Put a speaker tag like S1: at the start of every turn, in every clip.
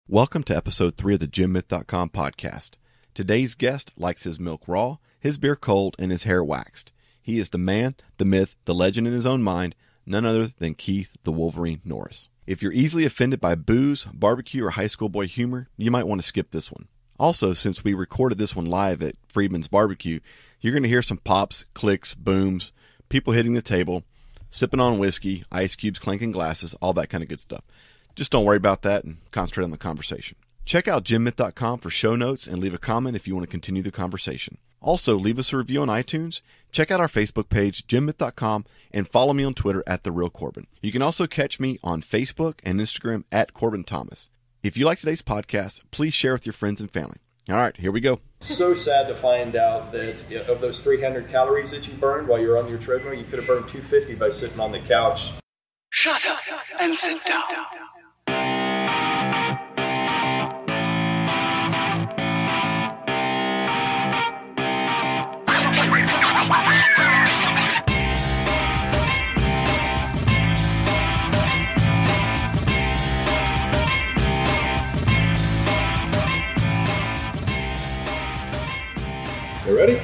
S1: Welcome to episode 3 of the GymMyth.com podcast. Today's guest likes his milk raw, his beer cold, and his hair waxed. He is the man, the myth, the legend in his own mind, none other than Keith the Wolverine Norris. If you're easily offended by booze, barbecue, or high school boy humor, you might want to skip this one. Also, since we recorded this one live at Friedman's Barbecue, you're going to hear some pops, clicks, booms, people hitting the table, sipping on whiskey, ice cubes clanking glasses, all that kind of good stuff. Just don't worry about that and concentrate on the conversation. Check out GymMyth.com for show notes and leave a comment if you want to continue the conversation. Also, leave us a review on iTunes, check out our Facebook page, GymMyth.com, and follow me on Twitter at TheRealCorbin. You can also catch me on Facebook and Instagram at Corbin Thomas. If you like today's podcast, please share with your friends and family. All right, here we go.
S2: So sad to find out that of those 300 calories that you burned while you're on your treadmill, you could have burned 250 by sitting on the couch.
S3: Shut up and sit down.
S2: You ready?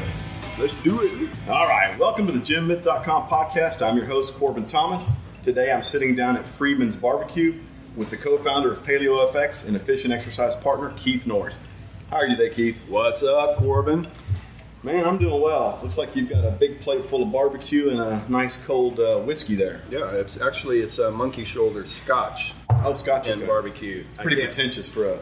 S2: Let's do it.
S1: All right, welcome to the GymMyth.com podcast. I'm your host, Corbin Thomas. Today I'm sitting down at Friedman's Barbecue with the co-founder of PaleoFX and efficient exercise partner, Keith Norris. How are you today, Keith?
S2: What's up, Corbin?
S1: Man, I'm doing well. Looks like you've got a big plate full of barbecue and a nice cold whiskey there.
S2: Yeah, it's a monkey shoulder scotch.
S1: Oh, scotch
S2: and barbecue.
S1: Pretty pretentious for a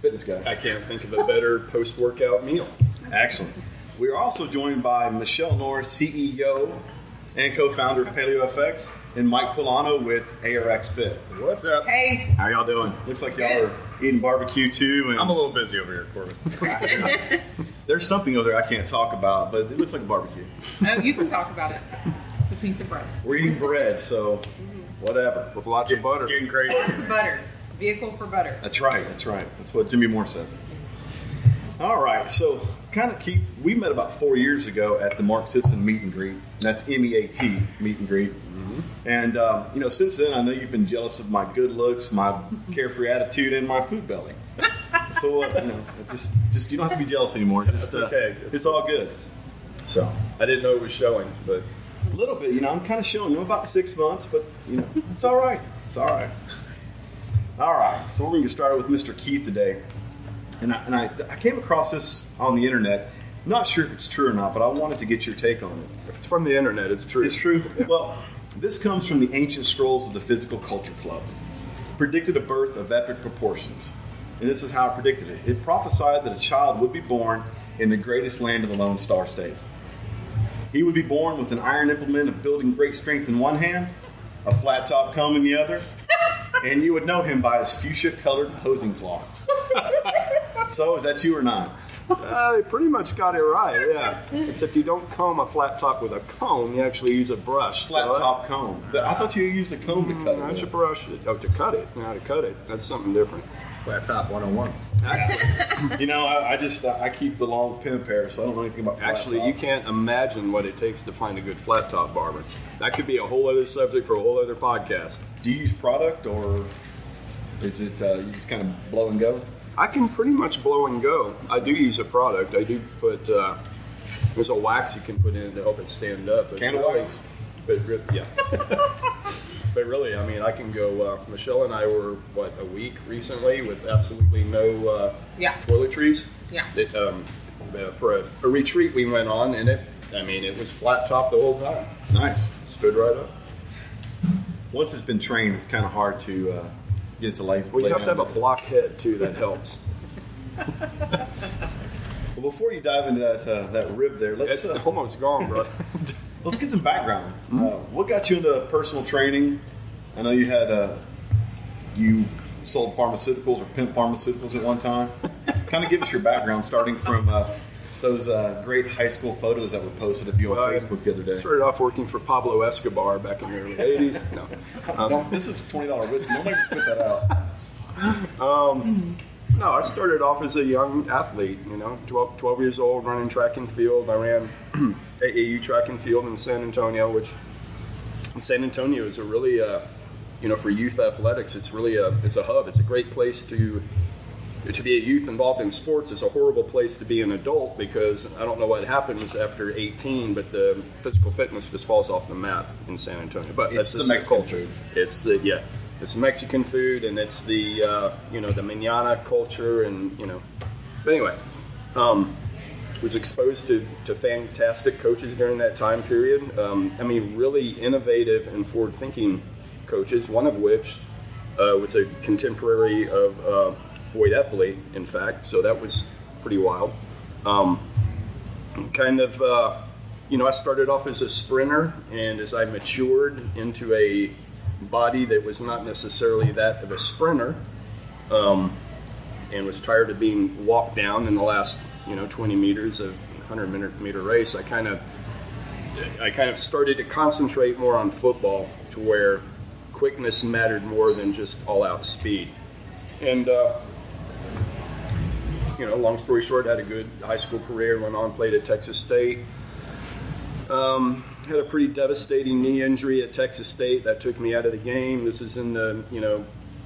S1: fitness guy.
S2: I can't think of a better post-workout meal.
S1: Excellent. We are also joined by Michelle Norris, CEO and co-founder of PaleoFX, and Mike Polano with ARX Fit.
S2: What's up?
S4: Hey.
S1: How y'all doing? Looks like y'all are eating barbecue too. And
S2: I'm a little busy over here, Corbin.
S1: There's something over there I can't talk about, but it looks like a barbecue.
S4: Oh, you can talk about it. It's a piece of bread.
S1: We're eating bread, so whatever.
S2: With lots of butter.
S1: It's getting crazy.
S4: Lots of butter. Vehicle for butter.
S1: That's right. That's what Jimmy Moore says. All right, so kind of, Keith, we met about 4 years ago at the Mark Sisson meet and greet. That's MEAT, meet and greet. Mm-hmm. And, since then, I know you've been jealous of my good looks, my carefree attitude, and my food belly. So, just you don't have to be jealous anymore. Just,
S2: okay.
S1: It's all good. So
S2: I didn't know it was showing, but
S1: a little bit, I'm kind of showing. About 6 months, but, it's all right. It's all right. All right, so we're going to get started with Mr. Keith today. And I came across this on the internet. I'm not sure if it's true or not, but I wanted to get your take on it.
S2: if it's from the internet, it's true.
S1: It's true?
S2: Yeah.
S1: Well, this comes from the ancient scrolls of the Physical Culture Club. Predicted a birth of epic proportions. And this is how it predicted it. It prophesied that a child would be born in the greatest land of the Lone Star State. He would be born with an iron implement of building great strength in one hand, a flat top comb in the other, and you would know him by his fuchsia-colored posing cloth. So, is that you or not?
S2: They pretty much got it right, yeah. Except you don't comb a flat top with a comb, you actually use a brush.
S1: Flat top comb. I thought you used a comb to cut it.
S2: That's a brush. Oh, to cut it. Now, to cut it, that's something different.
S5: Flat top 101.
S1: I keep the long pimp hair, so I don't know anything about flat
S2: Actually,
S1: tops.
S2: you can't imagine what it takes to find a good flat top barber. That could be a whole other subject for a whole other podcast.
S1: Do you use product, or is it you just kind of blow and go?
S2: I can pretty much blow and go. I do use a product. I do put, there's a wax you can put in to help it stand up.
S1: Candle wax?
S2: Yeah. But really, I mean, I can go, Michelle and I were, a week recently with absolutely no toiletries.
S4: Yeah.
S2: For a retreat we went on, and it was flat top the whole time.
S1: Nice.
S2: Stood right up.
S1: Once it's been trained, it's kind of hard to get it to life.
S2: Well, you have to have a block head, too, that helps.
S1: Well, before you dive into that rib there,
S2: It's almost gone, bro.
S1: Let's get some background. What got you into personal training? I know you had you sold pharmaceuticals or pimped pharmaceuticals at one time. Kind of give us your background, starting from those great high school photos that were posted of you on Facebook the other day.
S2: I started off working for Pablo Escobar back in the early 80s. No.
S1: This is $20 whiskey. Don't make me spit that out.
S2: No, I started off as a young athlete, 12 years old, running track and field. I ran AAU track and field in San Antonio, which in San Antonio is a really, for youth athletics, it's really it's a hub. It's a great place to to be a youth involved in sports is a horrible place to be an adult, because I don't know what happens after 18, but the physical fitness just falls off the map in San Antonio. But
S1: It's the Mexican food.
S2: It's it's Mexican food, and it's the the mañana culture, and But anyway, was exposed to fantastic coaches during that time period. Really innovative and forward-thinking coaches. One of which was a contemporary of Boyd Epley, in fact. So that was pretty wild. I started off as a sprinter, and as I matured into a body that was not necessarily that of a sprinter, and was tired of being walked down in the last 20 meters of 100-meter race, I kind of started to concentrate more on football, to where quickness mattered more than just all-out speed. And long story short, had a good high school career, went on, played at Texas State. Had a pretty devastating knee injury at Texas State that took me out of the game. This is in the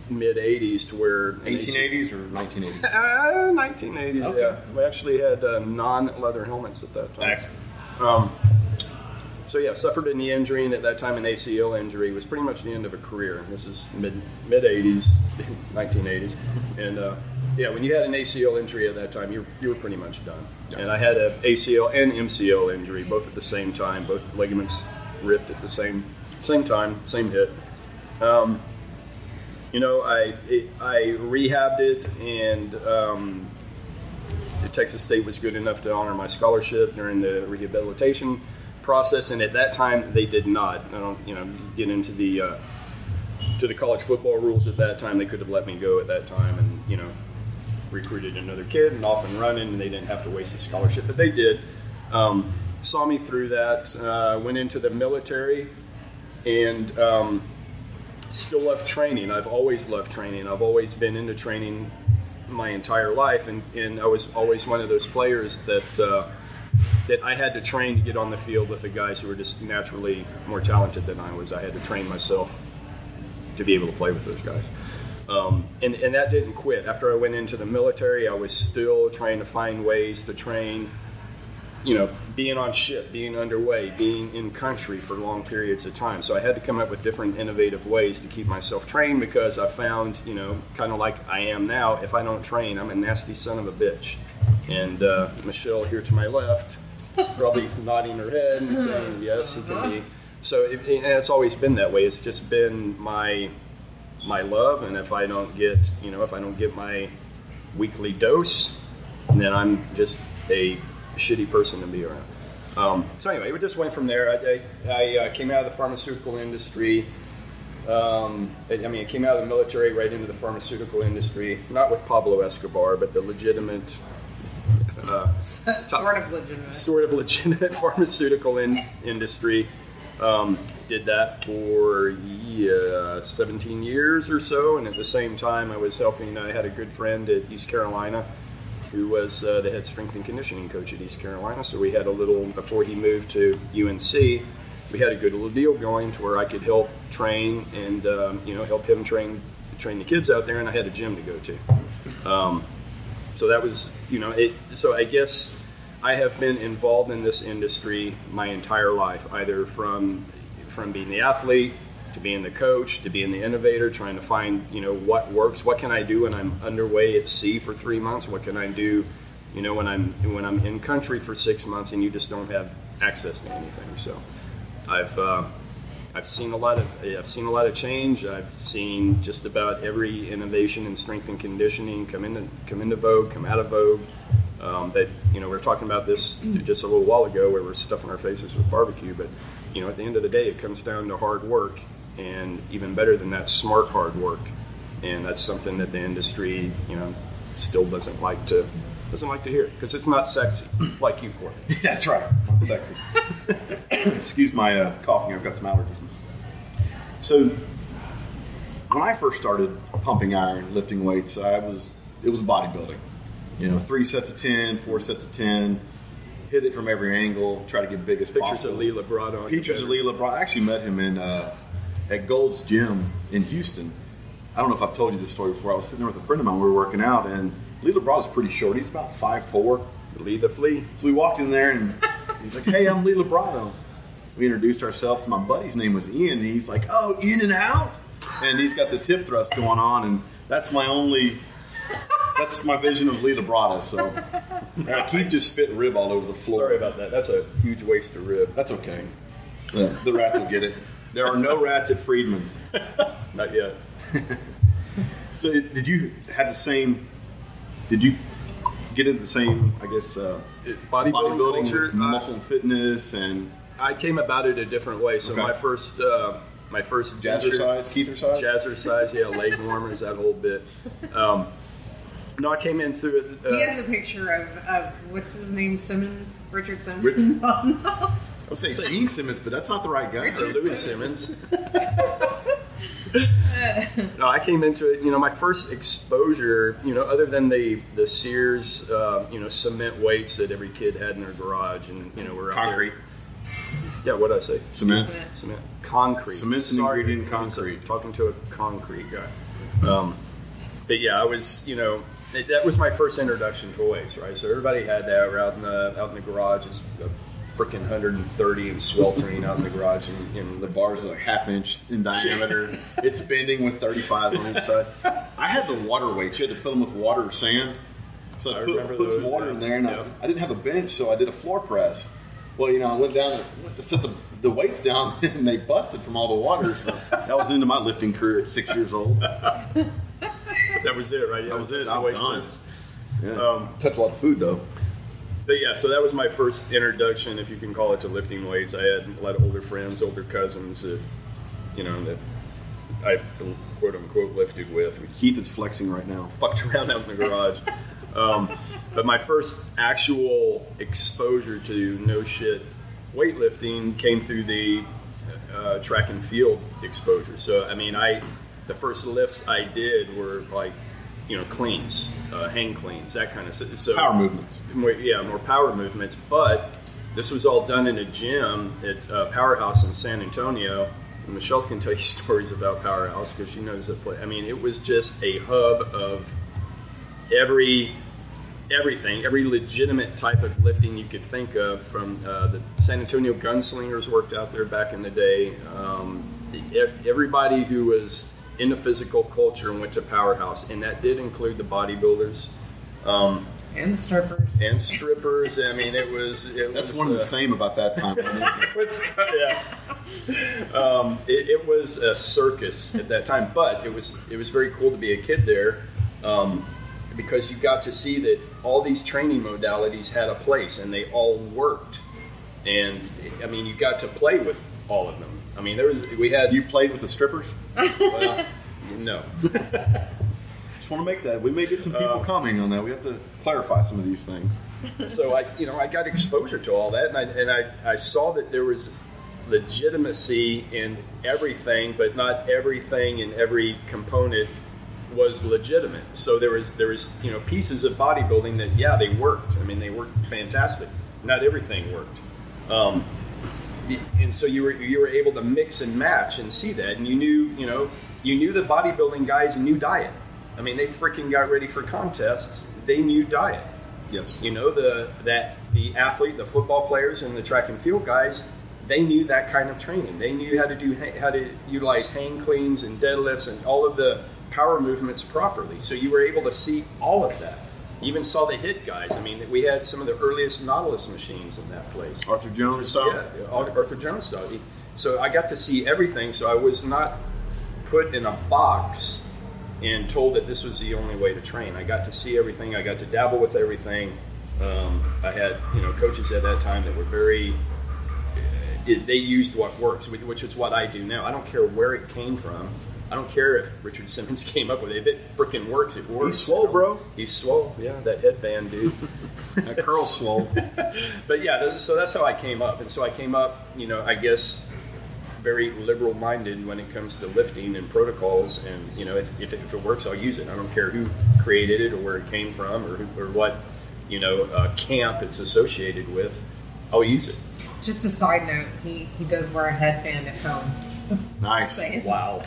S2: mid-'80s, to where
S1: 1880s or 1980s?
S2: 1980s.
S1: Okay.
S2: Yeah. We actually had non-leather helmets at that time.
S1: Excellent.
S2: Suffered a knee injury, and at that time an ACL injury. Was pretty much the end of a career. This is mid-'80s, 1980s, and when you had an ACL injury at that time, you were pretty much done. Yeah. And I had an ACL and MCL injury both at the same time. Both ligaments ripped at the same time, same hit. I rehabbed it, and Texas State was good enough to honor my scholarship during the rehabilitation process, and at that time they did not. I don't get into the college football rules at that time. They could have let me go at that time, and recruited another kid and off and running, and they didn't have to waste a scholarship, but they did. Saw me through that. Went into the military, and still love training. I've always loved training. I've always been into training my entire life, and I was always one of those players that I had to train to get on the field with the guys who were just naturally more talented than I was. I had to train myself to be able to play with those guys. And that didn't quit. After I went into the military, I was still trying to find ways to train, being on ship, being underway, being in country for long periods of time. So I had to come up with different innovative ways to keep myself trained, because I found, kind of like I am now, if I don't train, I'm a nasty son of a bitch. And Michelle here to my left, probably nodding her head and saying, yes, he can be. So and it's always been that way. It's just been my love, and if I don't get my weekly dose, then I'm just a shitty person to be around. So anyway, we just went from there. I came out of the pharmaceutical industry. I came out of the military right into the pharmaceutical industry, not with Pablo Escobar, but the legitimate, sort of legitimate pharmaceutical industry. Did that for 17 years or so, and at the same time I was helping. I had a good friend at East Carolina who was the head strength and conditioning coach at East Carolina, so we had a little, before he moved to UNC, we had a good little deal going to where I could help train and help him train the kids out there, and I had a gym to go to. So that was, so I guess I have been involved in this industry my entire life, either from being the athlete to being the coach to being the innovator, trying to find what works. What can I do when I'm underway at sea for 3 months? What can I do, when I'm in country for 6 months and you just don't have access to anything? So I've seen a lot of change. I've seen just about every innovation in strength and conditioning come into vogue, come out of vogue. We were talking about this just a little while ago, where we're stuffing our faces with barbecue, but at the end of the day, it comes down to hard work, and even better than that, smart hard work. And that's something that the industry, still doesn't like to hear, because it's not sexy, like you, Courtney.
S1: That's right, not sexy. Excuse my coughing, I've got some allergies. So when I first started pumping iron, lifting weights, it was bodybuilding. 3 sets of 10, 4 sets of 10, hit it from every angle, try to get big as possible.
S2: Pictures of Lee Labrado.
S1: Pictures of Lee Labrado. I actually met him at Gold's Gym in Houston. I don't know if I've told you this story before. I was sitting there with a friend of mine. We were working out, and Lee Labrada's pretty short. He's about 5'4".
S2: Lee the Flea.
S1: So we walked in there, and he's like, "Hey, I'm Lee Labrada." We introduced ourselves. My buddy's name was Ian, and he's like, "Oh, In and Out?" And he's got this hip thrust going on, and that's my vision of Lee Labrada. So Keith just spit rib all over the floor.
S2: Sorry about that. That's a huge waste of rib.
S1: That's okay. The rats will get it. There are no rats at Friedman's.
S2: Not yet.
S1: So did you have the same, did you get into the same, I guess,
S2: Bodybuilding culture?
S1: with muscle and fitness and...
S2: I came about it a different way. So
S1: Okay.
S2: my first
S1: Jazzercise, Keithercise?
S2: Jazzercise, yeah, leg warmers, that whole bit. No, I came in through it.
S4: He has a picture of what's his name, Simmons, Richard Simmons.
S1: I was saying Gene Simmons, but that's not the right guy.
S2: Or Louis Simmons. No, I came into it, my first exposure, other than the Sears, cement weights that every kid had in their garage, and, we're out
S1: Concrete.
S2: there. Yeah, what'd I say?
S1: Cement.
S2: Cement. Concrete.
S1: Cement's an ingredient in concrete.
S2: Talking to a concrete guy. But yeah, I was, that was my first introduction to weights, right? So everybody had that. We're out in the garage. It's freaking 130 and sweltering out in the garage, and
S1: The bar's like ½ inch in diameter. It's bending with 35s on each side. I had the water weights. You had to fill them with water or sand. So I put some water in there, and
S2: Yep.
S1: I didn't have a bench, so I did a floor press. Well, I went down and set the weights down, and they busted from all the water. So that was into my lifting career at 6 years old.
S2: that was it, right? Yeah,
S1: That was it.
S2: the
S1: I'm
S2: weight
S1: done.
S2: sense.
S1: Yeah. Touched a lot of food, though.
S2: But yeah, so that was my first introduction, if you can call it, to lifting weights. I had a lot of older friends, older cousins that, that I quote unquote lifted with. We
S1: Keith is flexing right now.
S2: fucked around out in the garage. But my first actual exposure to no shit weightlifting came through the track and field exposure. So I mean, the first lifts I did were like, cleans, hang cleans, that kind of stuff. So
S1: Power movements.
S2: more power movements. But this was all done in a gym at Powerhouse in San Antonio. And Michelle can tell you stories about Powerhouse because she knows the place. I mean, it was just a hub of everything, every legitimate type of lifting you could think of. From the San Antonio gunslingers worked out there back in the day. Everybody who was in the physical culture and went to Powerhouse, and that did include the bodybuilders.
S4: And the strippers.
S2: And strippers. I mean, it was
S1: That's one of the same about that time.
S2: It was a circus at that time, but it was very cool to be a kid there, because you got to see that all these training modalities had a place and they all worked. And I mean, you got to play with all of them. I mean,
S1: You played with the strippers?
S2: Well, no.
S1: Just want to make that. We may get some people commenting on that. We have to clarify some of these things.
S2: So I got exposure to all that, and I saw that there was legitimacy in everything, but not everything in every component was legitimate. So there was pieces of bodybuilding that they worked. I mean, they worked fantastic. Not everything worked. And so you were able to mix and match and see that, and you knew the bodybuilding guys knew diet. I mean, they freaking got ready for contests. They knew diet.
S1: Yes.
S2: The athlete, the football players, and the track and field guys, they knew that kind of training. They knew how to utilize hang cleans and deadlifts and all of the power movements properly. So you were able to see all of that. You even saw the hit guys. I mean, we had some of the earliest Nautilus machines in that place.
S1: Arthur Jones style?
S2: Yeah, Arthur Jones style. So I got to see everything. So I was not put in a box and told that this was the only way to train. I got to see everything. I got to dabble with everything. I had coaches at that time that were very. They used what works, which is what I do now. I don't care where it came from. I don't care if Richard Simmons came up with it. If it freaking works, it works.
S1: He's swole, bro.
S2: He's swole. Yeah, that headband, dude.
S1: That curl's swole.
S2: But yeah, so that's how I came up. And so I came up, I guess, very liberal-minded when it comes to lifting and protocols. And, if it works, I'll use it. I don't care who created it or where it came from or what, camp it's associated with. I'll use it.
S4: Just a side note, he does wear a headband at home.
S1: Nice.
S2: Wow.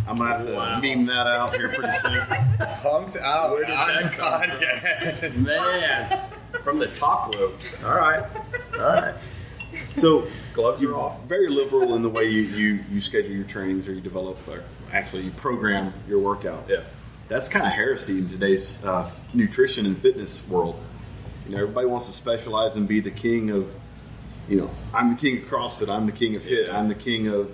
S1: I'm going to have to meme that out here pretty soon.
S5: Punked out.
S2: Where did that come from? Man, from the top ropes. All right.
S1: So
S2: Gloves are off.
S1: Very liberal in the way you schedule your trainings, or you develop, or actually you program your workouts.
S2: Yeah.
S1: That's kind of heresy in today's nutrition and fitness world. Everybody wants to specialize and be the king of, I'm the king of CrossFit, I'm the king of HIIT, I'm the king of,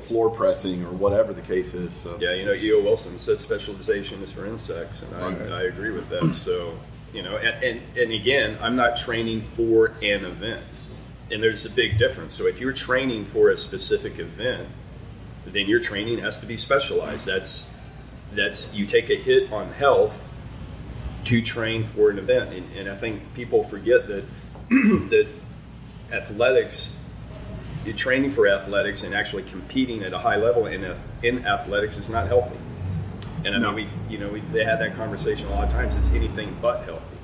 S1: floor pressing, or whatever the case is. So
S2: yeah, E.O. Wilson said specialization is for insects, and I agree with that. So, and again, I'm not training for an event, and there's a big difference. So if you're training for a specific event, then your training has to be specialized. That's you take a hit on health to train for an event, and I think people forget that that athletics, training for athletics and actually competing at a high level in athletics is not healthy. And I mean, they had that conversation a lot of times. It's anything but healthy.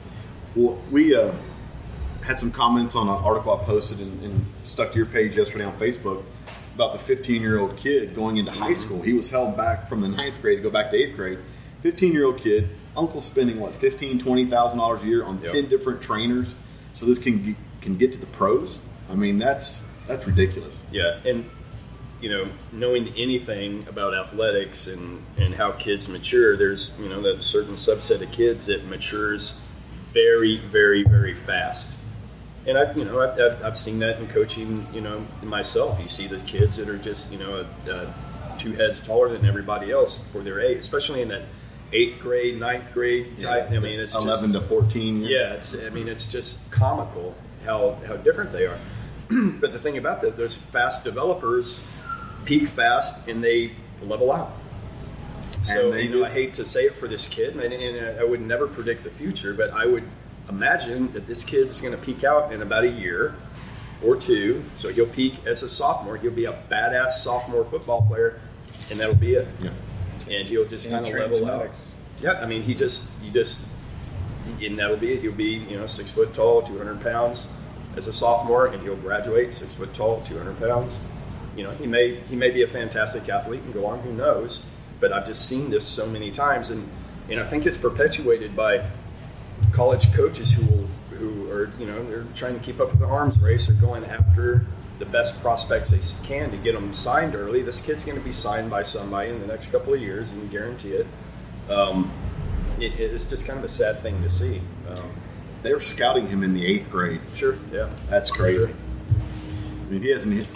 S1: Well, we had some comments on an article I posted and stuck to your page yesterday on Facebook about the 15-year-old kid going into high school. He was held back from the 9th grade to go back to 8th grade. 15-year-old kid, uncle spending $15,000, $20,000 a year on 10 different trainers, so this can get to the pros. I mean, that's ridiculous.
S2: Yeah, and knowing anything about athletics and how kids mature, there's that certain subset of kids that matures very, very, very fast. And I've seen that in coaching, myself. You see the kids that are just 2 heads taller than everybody else for their age, especially in that 8th grade, 9th grade type. I mean, it's
S1: 11 to 14.
S2: Yeah, it's just comical how different they are. But the thing about that, those fast developers peak fast and they level out. So I hate to say it for this kid, and I would never predict the future, but I would imagine that this kid's going to peak out in about a year or 2. So he'll peak as a sophomore. He'll be a badass sophomore football player, and that'll be it.
S1: Yeah.
S2: And he'll just kind of level out. Yeah, I mean, he just, and that'll be it. He'll be 6 foot tall, 200 pounds as a sophomore, and he'll graduate 6 foot tall, 200 pounds. He may be a fantastic athlete and go on. Who knows? But I've just seen this so many times, and I think it's perpetuated by college coaches who are they're trying to keep up with the arms race, or going after the best prospects they can to get them signed early. This kid's going to be signed by somebody in the next couple of years, and you guarantee it. It's just kind of a sad thing to see.
S1: They're scouting him in the 8th grade.
S2: Sure, yeah,
S1: that's crazy.
S2: Sure.
S1: I mean, he hasn't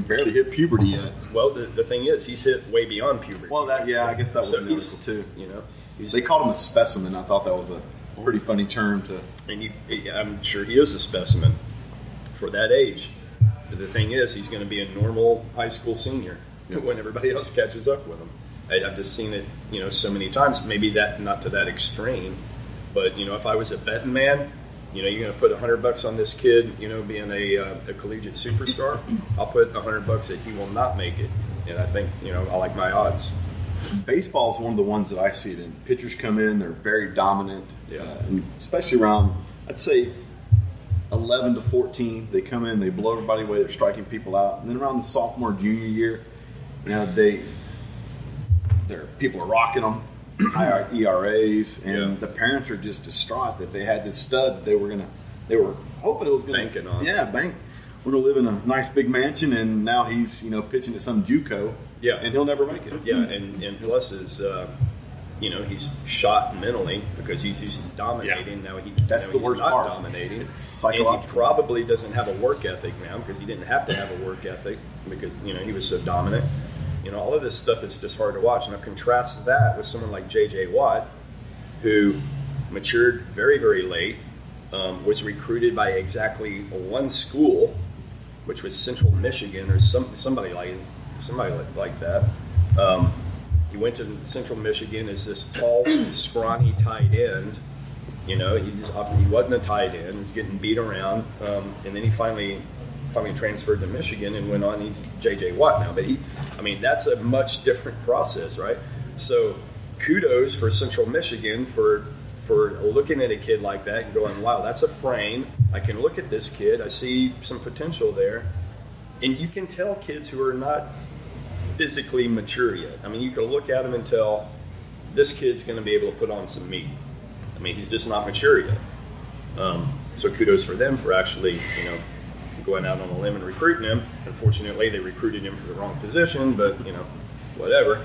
S1: barely hit puberty yet.
S2: Well, the thing is, he's hit way beyond puberty.
S1: Well, I guess that was an article too. They called him a specimen. I thought that was a pretty funny term to. And
S2: I'm sure he is a specimen for that age. But the thing is, he's going to be a normal high school senior when everybody else catches up with him. I've just seen it, so many times. Maybe that not to that extreme, but if I was a betting man, you're going to put $100 on this kid, being a collegiate superstar. I'll put $100 that he will not make it, and I think I like my odds.
S1: Baseball is one of the ones that I see it in. Pitchers come in, they're very dominant, and especially around, I'd say, 11 to 14. They come in, they blow everybody away, they're striking people out. And then around the sophomore, junior year, people are rocking them, high ERAs, and the parents are just distraught that they had this stud that they were hoping it was going to
S2: banking on.
S1: Yeah, bank. We're going to live in a nice big mansion, and now he's pitching at some JUCO.
S2: Yeah,
S1: and he'll never make it.
S2: Yeah, and plus is he's shot mentally because he's used to dominating.
S1: Yeah.
S2: Now
S1: that's the worst
S2: not
S1: part.
S2: Dominating.
S1: It's psychological.
S2: And he probably doesn't have a work ethic now because he didn't have to have a work ethic because he was so dominant. All of this stuff is just hard to watch. Now contrast that with someone like J.J. Watt, who matured very, very late, was recruited by exactly one school, which was Central Michigan or somebody like that. He went to Central Michigan as this tall, scrawny tight end. He wasn't a tight end. He was getting beat around, and then he finally transferred to Michigan and went on. He's J.J. Watt now, but that's a much different process, right? So kudos for Central Michigan for looking at a kid like that and going, wow, that's a frame. I can look at this kid. I see some potential there. And you can tell kids who are not physically mature yet. I mean, you can look at him and tell this kid's going to be able to put on some meat. I mean, he's just not mature yet. So kudos for them for actually, going out on a limb and recruiting him. Unfortunately, they recruited him for the wrong position, but, whatever.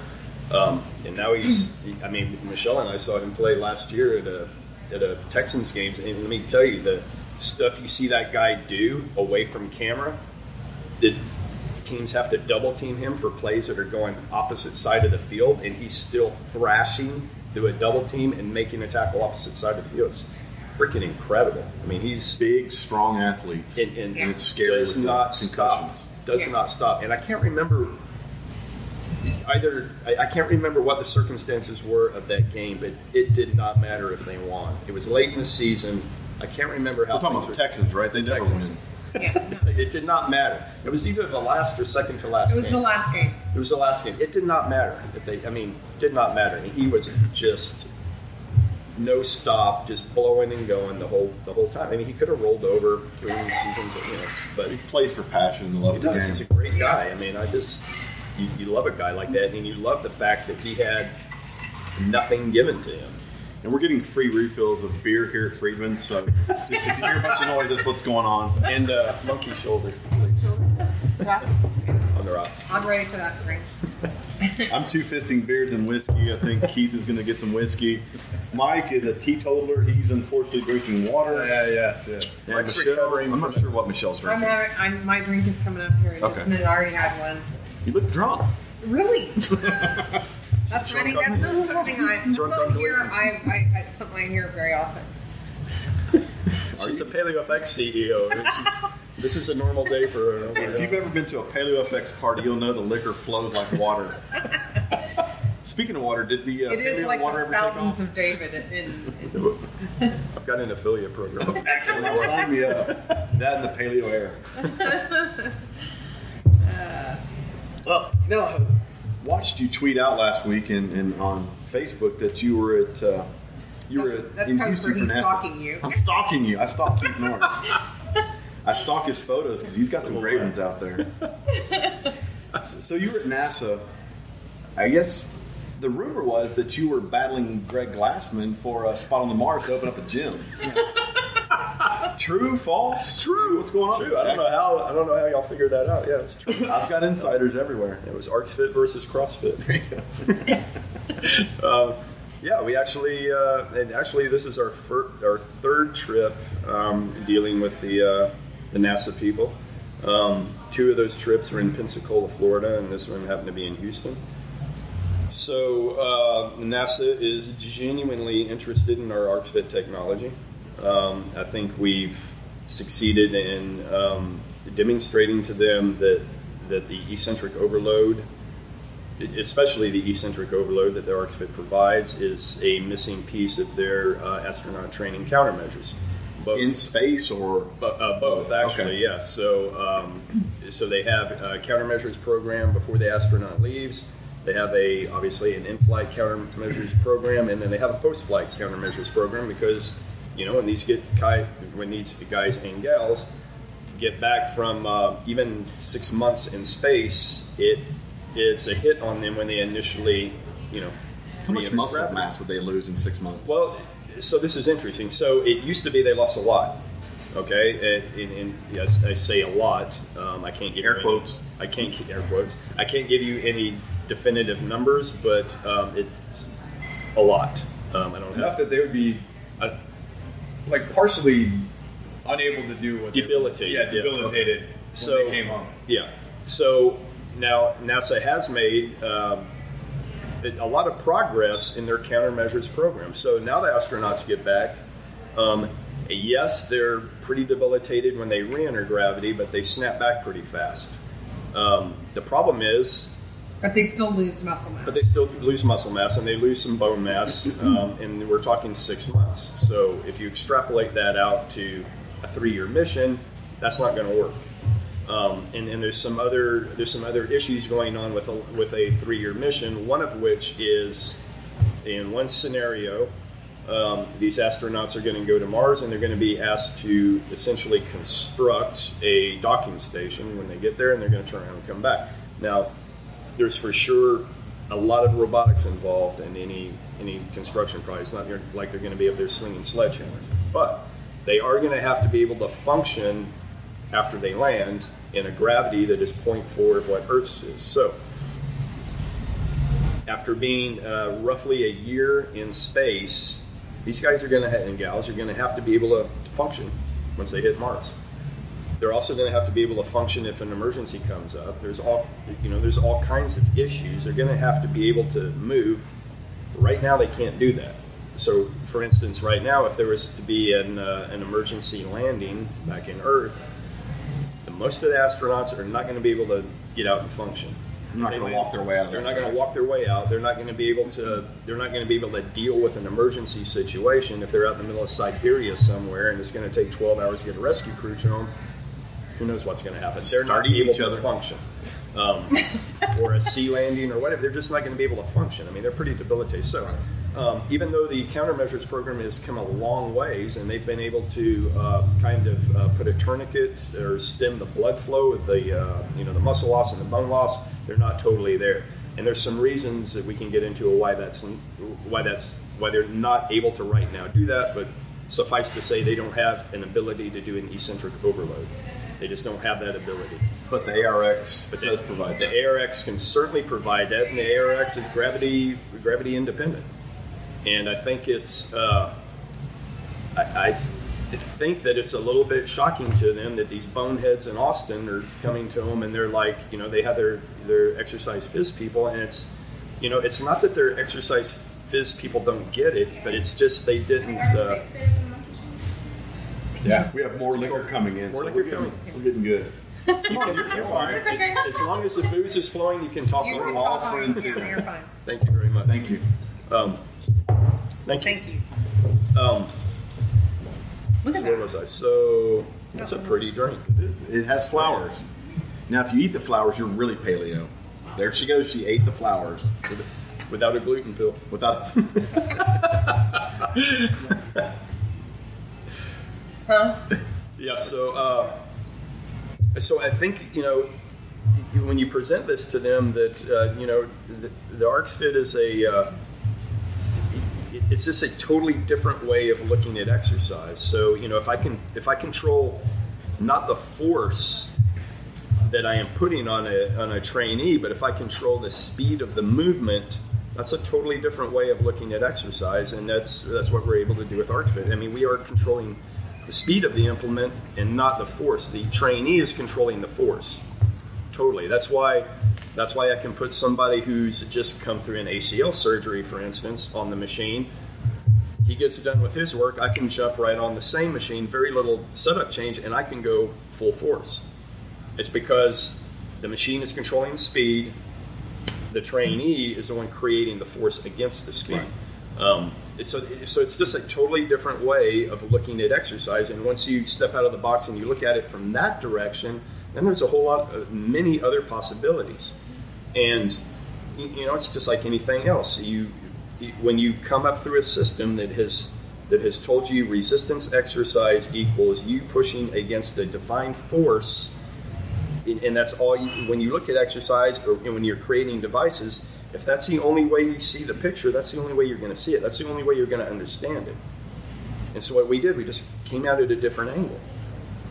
S2: And now Michelle and I saw him play last year at a Texans game. And let me tell you, the stuff you see that guy do away from camera, the teams have to double team him for plays that are going opposite side of the field, and he's still thrashing through a double team and making a tackle opposite side of the field. It's freaking incredible. I mean, he's
S1: big, strong athlete,
S2: and
S1: it's scary.
S2: Does not stop. Does not stop. And I can't remember I can't remember what the circumstances were of that game, but it did not matter if they won. It was late in the season. I can't remember how.
S1: We're talking about the Texans, right? They never win.
S4: Yeah.
S2: It did not matter. It was either the last or second to last.
S4: It was
S2: game.
S4: the last game.
S2: It was the last game. It did not matter did not matter. And he was just no stop, just blowing and going the whole time. I mean, he could have rolled over during the season, but
S1: he plays for passion and love the game.
S2: He's a great guy. I mean, you love a guy like that, and you love the fact that he had nothing given to him.
S1: And we're getting free refills of beer here at Friedman's, so just if you hear a bunch of noise, that's what's going on.
S2: And monkey shoulder.
S4: Rocks.
S2: On the rocks.
S4: I'm ready for that drink.
S1: I'm two-fisting beers and whiskey. I think Keith is going to get some whiskey. Mike is a teetotaler. He's unfortunately drinking water.
S5: Yes.
S1: And
S2: Mike's
S1: Michelle,
S2: recovering
S1: I'm not sure what Michelle's drinking.
S4: My drink is coming up here in just a minute. I already had one.
S1: You look drunk.
S4: Really? That's funny. That's not something something I hear very often.
S2: She's a PaleoFX CEO. This is a normal day for her.
S1: If you've ever been to a PaleoFX party, you'll know the liquor flows like water. Speaking of water, did the
S4: it is
S1: Paleo
S4: like
S1: water
S4: the
S1: ever take
S4: fountains
S1: off?
S4: of David.
S2: I've got an affiliate program.
S1: Excellent. Sign me up. That and the Paleo air. Well, I watched you tweet out last week and on Facebook that you were at
S4: That's
S1: in
S4: kind of
S1: Houston
S4: for
S1: for
S4: he's
S1: NASA.
S4: stalking you.
S1: I'm stalking you. I stalk Keith Norris. I stalk his photos because he's got some great ones out there. So you were at NASA. I guess the rumor was that you were battling Greg Glassman for a spot on the Mars to open up a gym. True, false?
S2: True.
S1: What's going on?
S2: True. I don't know how y'all figured that out. Yeah, it's true.
S1: I've got insiders everywhere.
S2: It was ArxFit versus CrossFit. Yeah, we actually, this is our third trip dealing with the NASA people. 2 of those trips were in Pensacola, Florida, and this one happened to be in Houston. So NASA is genuinely interested in our ArxFit technology. I think we've succeeded in demonstrating to them that the eccentric overload, especially the eccentric overload that the ArxFit provides, is a missing piece of their astronaut training countermeasures.
S1: Both. In space or
S2: both, actually, okay. Yeah. So they have a countermeasures program before the astronaut leaves. They have obviously an in-flight countermeasures program, and then they have a post-flight countermeasures program because when these guys and gals get back from even 6 months in space, it's a hit on them when they initially,
S1: How much muscle mass would they lose in 6 months?
S2: Well, so this is interesting. So it used to be they lost a lot. Okay, and yes, I say a lot. I can't give
S1: air quotes.
S2: I can't give you any definitive numbers, but it's a lot. I don't
S5: enough that they would be partially unable to do what
S2: debilitated.
S5: Debilitated when they came home.
S2: Yeah. So now NASA has made a lot of progress in their countermeasures program. So now the astronauts get back. Yes, they're pretty debilitated when they re-enter gravity, but they snap back pretty fast. The problem is...
S4: But they still lose muscle mass.
S2: And they lose some bone mass, and we're talking 6 months. So if you extrapolate that out to a 3-year mission, that's not going to work. And there's some other issues going on with a 3-year mission. One of which is, in one scenario, these astronauts are going to go to Mars, and they're going to be asked to essentially construct a docking station when they get there, and they're going to turn around and come back. Now, there's for sure a lot of robotics involved in any construction project. It's not like they're going to be up there slinging sledgehammers, but they are going to have to be able to function after they land in a gravity that is 0.4 of what Earth's is. So, after being roughly a year in space, these guys are going to and gals are going to have to be able to function once they hit Mars. They're also going to have to be able to function if an emergency comes up. There's all kinds of issues. They're going to have to be able to move. Right now, they can't do that. So, for instance, right now, if there was to be an emergency landing back in Earth, most of the astronauts are not going to be able to get out and function.
S6: They're not going to walk their way out.
S2: They're not going to walk their way out. They're not going to be able to. They're not going to be able to deal with an emergency situation if they're out in the middle of Siberia somewhere, and it's going to take 12 hours to get a rescue crew to them. Who knows what's going to happen? They're not able to function, or a sea landing or whatever. They're just not going to be able to function. I mean, they're pretty debilitating. So, even though the countermeasures program has come a long ways, and they've been able to put a tourniquet or stem the blood flow with the muscle loss and the bone loss, they're not totally there. And there's some reasons that we can get into why they're not able to right now do that. But suffice to say, they don't have an ability to do an eccentric overload. They just don't have that ability.
S6: But the ARX does provide that.
S2: The ARX can certainly provide that, and the ARX is gravity independent. And I think it's, I think that it's a little bit shocking to them that these boneheads in Austin are coming to them and they're like, they have their exercise phys people, and it's not that their exercise phys people don't get it, but it's just they didn't.
S6: Yeah, we have more liquor coming in.
S2: More liquor coming.
S6: We're getting good.
S2: You're fine. As long as the booze is flowing, you can talk.
S4: You're
S2: all
S4: fine. You're fine.
S2: Thank you very much.
S6: Thank you.
S2: Thank you.
S4: Look at
S2: Where
S4: that.
S2: was I? So that's a pretty drink.
S6: It has flowers. Now, if you eat the flowers, you're really paleo. There she goes. She ate the flowers.
S2: Without a gluten pill.
S6: Without.
S4: Huh?
S2: Yeah. So I think when you present this to them, that the ARX Fit is it's just a totally different way of looking at exercise. So if I control not the force that I am putting on a trainee, but if I control the speed of the movement, that's a totally different way of looking at exercise, and that's what we're able to do with ARX Fit. I mean, we are controlling the speed of the implement and not the force. The trainee is controlling the force. Totally. That's why I can put somebody who's just come through an ACL surgery, for instance, on the machine. He gets done with his work. I can jump right on the same machine, very little setup change, and I can go full force. It's because the machine is controlling the speed. The trainee is the one creating the force against the speed. Right. So it's just a totally different way of looking at exercise. And once you step out of the box and you look at it from that direction, then there's a whole lot of many other possibilities. And it's just like anything else. When you come up through a system that has told you resistance exercise equals you pushing against a defined force, and that's all. When you look at exercise or when you're creating devices, if that's the only way you see the picture, that's the only way you're going to see it. That's the only way you're going to understand it. And so what we did, we just came at it at a different angle.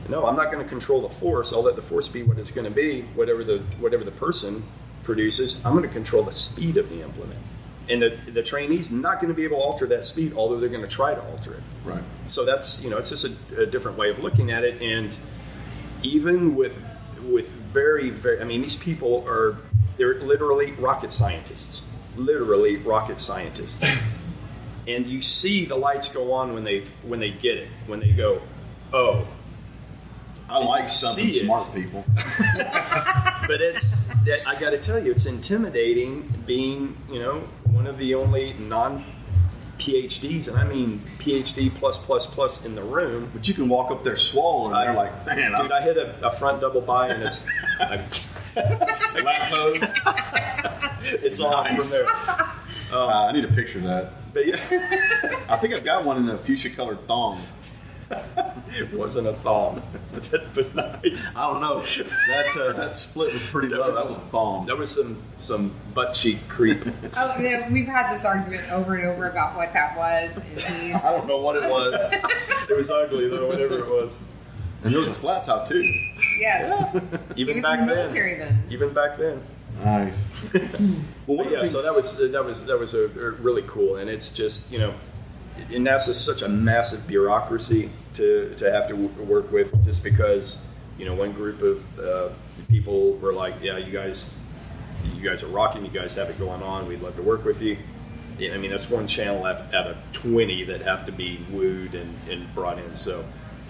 S2: No, I'm not going to control the force. I'll let the force be what it's going to be, whatever the person produces. I'm going to control the speed of the implement. And the trainee's not going to be able to alter that speed, although they're going to try to alter it.
S6: Right.
S2: So that's, it's just a different way of looking at it. And even with very, very, I mean, these people they're literally rocket scientists. Literally rocket scientists. And you see the lights go on when they get it, when they go, oh.
S6: I like something smart people.
S2: But I got to tell you, it's intimidating being, one of the only non-PhDs, and I mean PhD+++ in the room.
S6: But you can walk up there swollen, and they're like, man.
S2: Dude, I hit a front double by, and it's...
S6: Slap pose.
S2: It's on from there.
S6: I need a picture of that.
S2: But yeah.
S6: I think I've got one in a fuchsia colored thong.
S2: It wasn't a thong, but nice.
S6: I don't know. That split was pretty low. That was a thong.
S2: That was some butt cheek creep.
S4: Oh, yeah, we've had this argument over and over about what that was. And
S6: I don't know what it was.
S2: It was ugly though, whatever it was.
S6: And there was a flat top too.
S4: yes.
S2: Even
S4: He was
S2: back
S4: in the
S2: then.
S4: military then.
S2: Even back then.
S6: Nice. Well,
S2: But yeah, so that was a really cool, and it's just, you know, and NASA's such a massive bureaucracy to have to work with, just because, you know, one group of people were like, yeah, you guys are rocking, you guys have it going on, we'd love to work with you. I mean, that's one channel out of 20 that have to be wooed and brought in. So,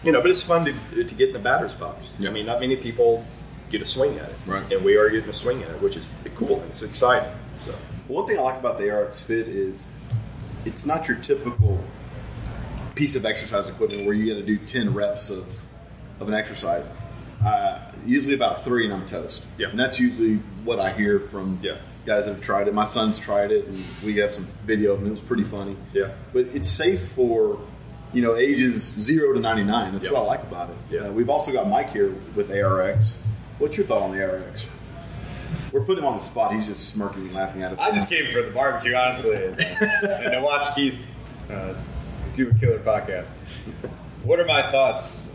S2: you know, but it's fun to get in the batter's box.
S6: Yeah.
S2: I mean, not many people get a swing at it,
S6: right?
S2: And we are getting a swing at it, which is cool and it's exciting. So.
S6: One thing I like about the ARX Fit is it's not your typical piece of exercise equipment where you got to do 10 reps of an exercise. Usually about 3 and I'm toast.
S2: Yeah.
S6: And that's usually what I hear from guys that have tried it. My son's tried it, and we have some video of it. It was pretty funny.
S2: Yeah.
S6: But it's safe for, you know, ages 0 to 99. That's what I like about it.
S2: Yeah.
S6: We've also got Mike here with ARX. What's your thought on the ARX? We're putting him on the spot. He's just smirking and laughing at us.
S5: I just came for the barbecue, honestly, and to watch Keith do a killer podcast. What are my thoughts?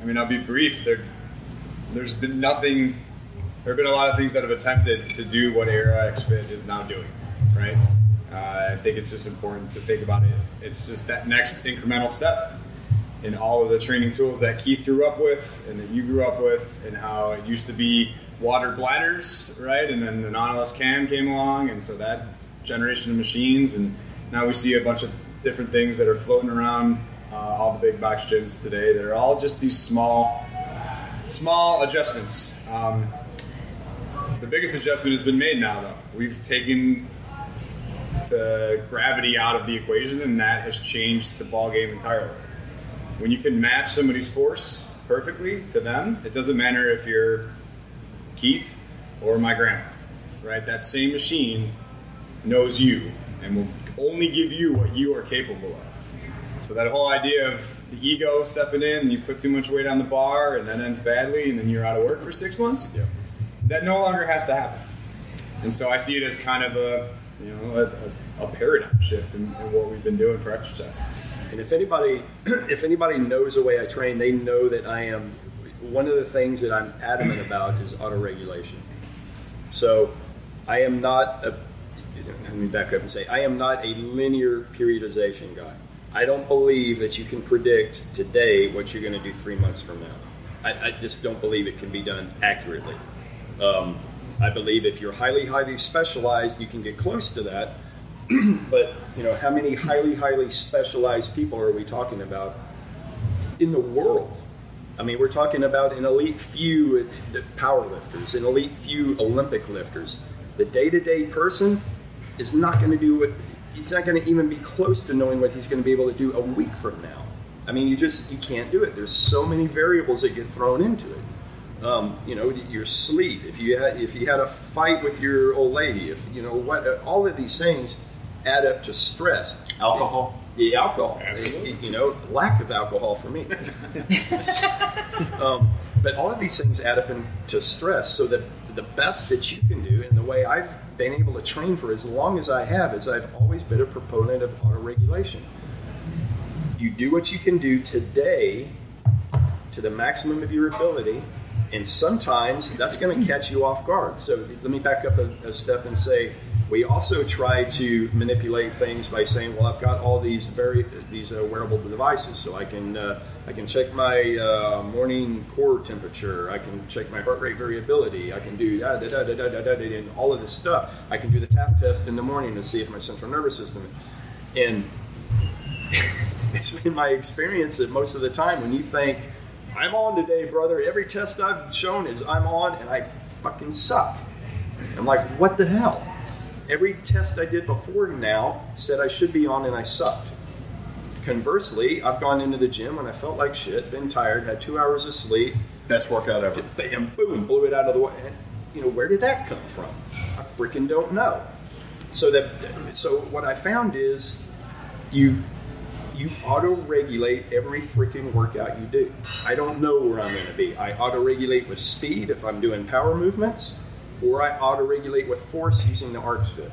S5: I mean, I'll be brief. There's been nothing. There have been a lot of things that have attempted to do what ARX Fit is now doing, right? I think it's just important to think about it. It's just that next incremental step in all of the training tools that Keith grew up with and that you grew up with, and how it used to be water bladders, right? And then the Nautilus cam came along, and so that generation of machines, and now we see a bunch of different things that are floating around all the big box gyms today that are all just these small adjustments. The biggest adjustment has been made now, though. We've taken the gravity out of the equation, and that has changed the ball game entirely. When you can match somebody's force perfectly to them, it doesn't matter if you're Keith or my grandma, right? That same machine knows you and will only give you what you are capable of. So that whole idea of the ego stepping in and you put too much weight on the bar and that ends badly and then you're out of work for 6 months, that no longer has to happen. And so I see it as kind of a paradigm shift in what we've been doing for exercise.
S2: And if anybody knows the way I train, they know that I am, one of the things that I'm adamant about is auto-regulation. So I am not let me back up and say, I am not a linear periodization guy. I don't believe that you can predict today what you're going to do 3 months from now. I just don't believe it can be done accurately. I believe if you're highly, highly specialized, you can get close to that. But, you know, how many highly, highly specialized people are we talking about in the world? I mean, we're talking about an elite few power lifters, an elite few Olympic lifters. The day-to-day person is not going to do what, he's not going to even be close to knowing what he's going to be able to do a week from now. I mean, you can't do it. There's so many variables that get thrown into it. You know, your sleep, if you had a fight with your old lady, if you know what, all of these things add up to stress.
S6: Alcohol.
S2: The alcohol. You know, lack of alcohol for me. But all of these things add up into stress. So that the best that you can do, and the way I've been able to train for as long as I have, is I've always been a proponent of auto-regulation. You do what you can do today to the maximum of your ability, and sometimes that's going to catch you off guard. So let me back up a step and say, we also try to manipulate things by saying, well, I've got all these wearable devices, so I can check my morning core temperature, I can check my heart rate variability, I can do and all of this stuff. I can do the tap test in the morning to see if my central nervous system, and it's been my experience that most of the time when you think, I'm on today, brother, every test I've shown is I'm on, and I fucking suck. I'm like, what the hell? Every test I did before now said I should be on, and I sucked. Conversely, I've gone into the gym when I felt like shit, been tired, had 2 hours of sleep.
S6: Best workout ever.
S2: Bam, boom, blew it out of the way. And, you know, where did that come from? I freaking don't know. So what I found is You auto-regulate every freaking workout you do. I don't know where I'm going to be. I auto-regulate with speed if I'm doing power movements, or I auto-regulate with force using the arcs fit.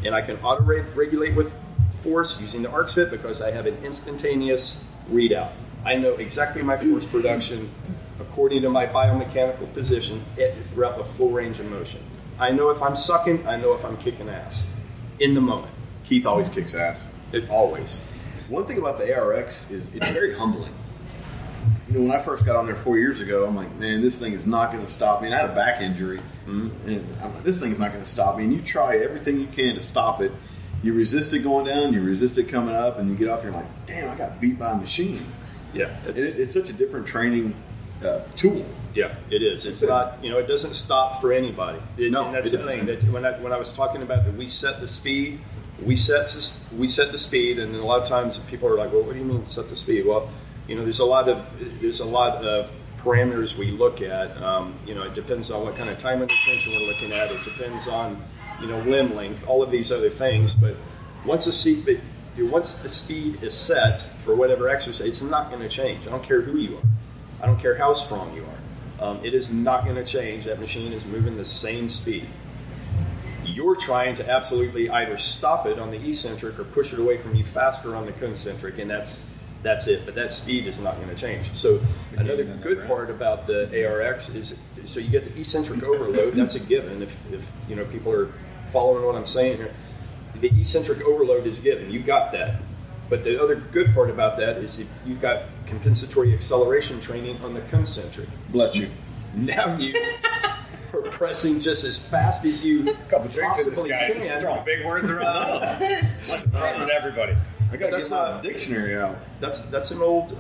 S2: And I can auto-regulate with force using the arcs fit because I have an instantaneous readout. I know exactly my force production according to my biomechanical position throughout the full range of motion. I know if I'm sucking, I know if I'm kicking ass in the moment.
S6: Keith always kicks ass.
S2: It always.
S6: One thing about the ARX is it's very humbling. You know, when I first got on there 4 years ago, I'm like, man, this thing is not going to stop me. And I had a back injury, and I'm like, this thing's not going to stop me. And you try everything you can to stop it. You resist it going down, you resist it coming up, and you get off and you're like, damn, I got beat by a machine.
S2: Yeah.
S6: It's such a different training tool.
S2: Yeah, it is. It's not, it doesn't stop for anybody. And that's the thing. That when I was talking about that we set the speed, we set the speed, and then a lot of times people are like, well, what do you mean set the speed? Well, there's a lot of parameters we look at. It depends on what kind of time and attention we're looking at. It depends on, limb length, all of these other things. But once the speed is set for whatever exercise, it's not going to change. I don't care who you are. I don't care how strong you are. It is not going to change. That machine is moving the same speed. You're trying to absolutely either stop it on the eccentric or push it away from you faster on the concentric, and that's it. But that speed is not going to change. So another good part about the ARX is, so you get the eccentric overload. That's a given. If people are following what I'm saying here, the eccentric overload is a given. You've got that. But the other good part about that is you've got compensatory acceleration training on the concentric.
S6: Bless you.
S2: Now you are pressing just as fast as you
S5: a couple drinks in this guy. He's throwing big words around. Pressing everybody.
S6: I got to get my dictionary out.
S2: That's an old,